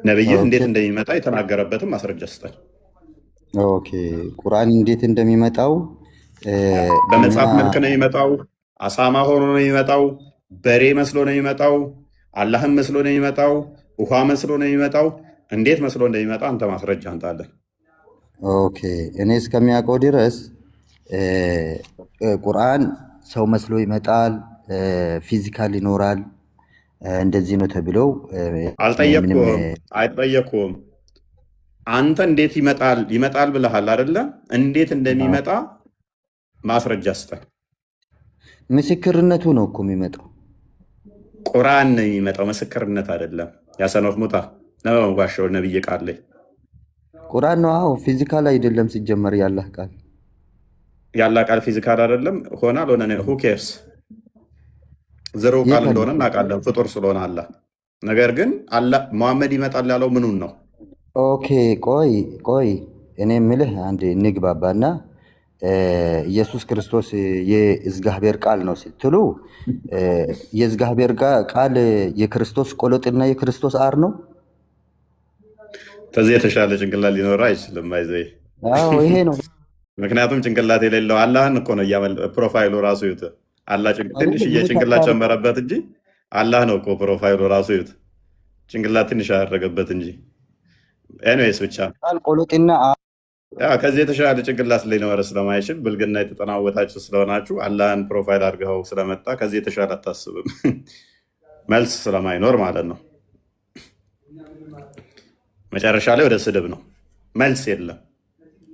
ነብይህ እንዴት እንደሚመጣ የተናገረበትም ማስረጃ ስጠን። ኦኬ ቁርአን እንዴት እንደሚመጣው በመጽሐፍ መልክ ነው የሚመጣው። አሳማ ሆኖ ነው የሚመጣው። በሬ መስሎ ነው የሚመጣው። አላህም መስሎ ነው የሚመጣው። ውሃ መስሎ ነው የሚመጣው። እንዴት መስሎ እንደሚመጣ አንተ ማስረጃ አንጣለን። ኦኬ እኔ እስከሚያውቀው ድረስ ቁርአን ሰው መስሎ ይመጣል፣ ፊዚካል ይኖራል፣ እንደዚህ ነው ተብለው አይጠየቅኩም። አንተ እንዴት ይመጣል ብለሃል አይደለ? እንዴት እንደሚመጣ ማስረጃ ስጠን። ምስክርነቱ ነው እኮ የሚመጣው። ቁርአን ነው የሚመጣው፣ ምስክርነት አይደለም። ያሰነፍ ሙታ ለመዋሻው ነብይ ቃል ላይ ቁርአን ነው። አዎ ፊዚካል አይደለም ሲጀመር። ያላ ቃል ፊዚካል አይደለም። ሆነ አልሆነ ሁ ኬርስ? ዝሮ ቃል እንደሆነ እናውቃለን፣ ፍጡር ስለሆነ አላህ። ነገር ግን አላህ መሐመድ ይመጣል ያለው ምኑን ነው? ኦኬ ቆይ እኔ የምልህ አንድ እንግባባና ኢየሱስ ክርስቶስ የእግዚአብሔር ቃል ነው ስትሉ የእግዚአብሔር ቃል የክርስቶስ ቆሎጥና የክርስቶስ አር ነው። ከዚህ የተሻለ ጭንቅላት ሊኖር አይችልም። አይዘይ ይሄ ነው። ምክንያቱም ጭንቅላት የሌለው አላህን እኮ ነው ፕሮፋይሉ ራሱ ይዩት። አላህ ትንሽዬ ጭንቅላት ጨመረበት እንጂ አላህ ነው እኮ ፕሮፋይሉ ራሱ ይዩት። ጭንቅላት ትንሽ ያደረገበት እንጂ። ኤኒዌይስ ብቻ ቆሎጥና ከዚህ የተሻለ ጭንቅላት ሊኖር ስለማይችል ብልግና የተጠናወታችሁ ስለሆናችሁ አላህን ፕሮፋይል አድርገው ስለመጣ ከዚህ የተሻለ አታስብም። መልስ ስለማይኖር ማለት ነው። መጨረሻ ላይ ወደ ስድብ ነው። መልስ የለም።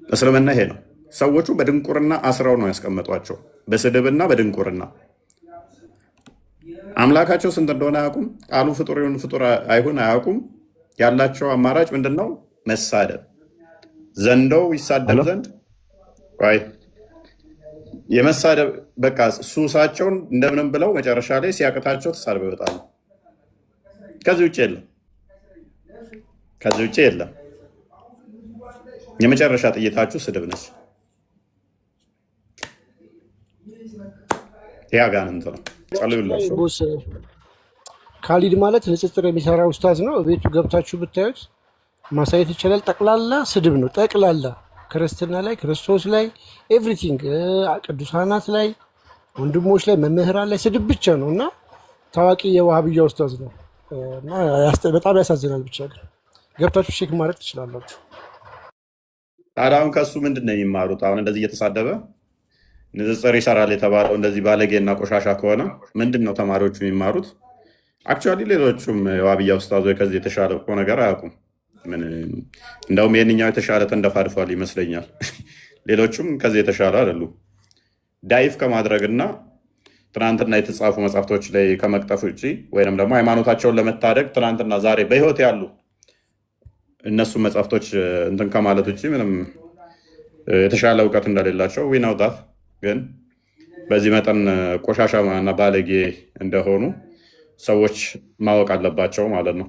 እስልምና ይሄ ነው። ሰዎቹ በድንቁርና አስረው ነው ያስቀመጧቸው፣ በስድብና በድንቁርና። አምላካቸው ስንት እንደሆነ አያውቁም። ቃሉ ፍጡር ይሁን ፍጡር አይሁን አያውቁም። ያላቸው አማራጭ ምንድን ነው? መሳደብ ዘንዶው ይሳደብ ዘንድ ወይ የመሳደብ በቃ ሱሳቸውን እንደምንም ብለው መጨረሻ ላይ ሲያቅታቸው ተሳድበው ይወጣሉ። ከዚህ ውጭ የለም። ከዚህ ውጭ የለም። የመጨረሻ ጥይታችሁ ስድብ ነች። ያጋንንት ነው። ጸልዩላችሁ። ካሊድ ማለት ንጽጽር የሚሰራ ኡስታዝ ነው። ቤቱ ገብታችሁ ብታዩት ማሳየት ይችላል። ጠቅላላ ስድብ ነው። ጠቅላላ ክርስትና ላይ፣ ክርስቶስ ላይ፣ ኤቭሪቲንግ ቅዱሳናት ላይ፣ ወንድሞች ላይ፣ መምህራን ላይ ስድብ ብቻ ነው እና ታዋቂ የዋሃብያ ኡስታዝ ነው እና በጣም ያሳዝናል። ብቻ ግን ገብታችሁ ቼክ ማድረግ ትችላላችሁ። ታዲያ አሁን ከሱ ምንድን ነው የሚማሩት? አሁን እንደዚህ እየተሳደበ ንጽጽር ይሰራል የተባለው እንደዚህ ባለጌና ቆሻሻ ከሆነ ምንድን ነው ተማሪዎቹ የሚማሩት? አክቹዋሊ ሌሎቹም የዋሃብያ ኡስታዞች ከዚህ የተሻለ እኮ ነገር አያውቁም። እንደውም ይህንኛው የተሻለ ተንደፋድፏል ይመስለኛል። ሌሎቹም ከዚህ የተሻለ አይደሉም። ዳይፍ ከማድረግና ትናንትና የተጻፉ መጽሐፍቶች ላይ ከመቅጠፍ ውጭ ወይም ደግሞ ሃይማኖታቸውን ለመታደግ ትናንትና ዛሬ በህይወት ያሉ እነሱ መጽሐፍቶች እንትን ከማለት ውጭ ምንም የተሻለ እውቀት እንደሌላቸው ዊናውጣት ግን በዚህ መጠን ቆሻሻ እና ባለጌ እንደሆኑ ሰዎች ማወቅ አለባቸው ማለት ነው።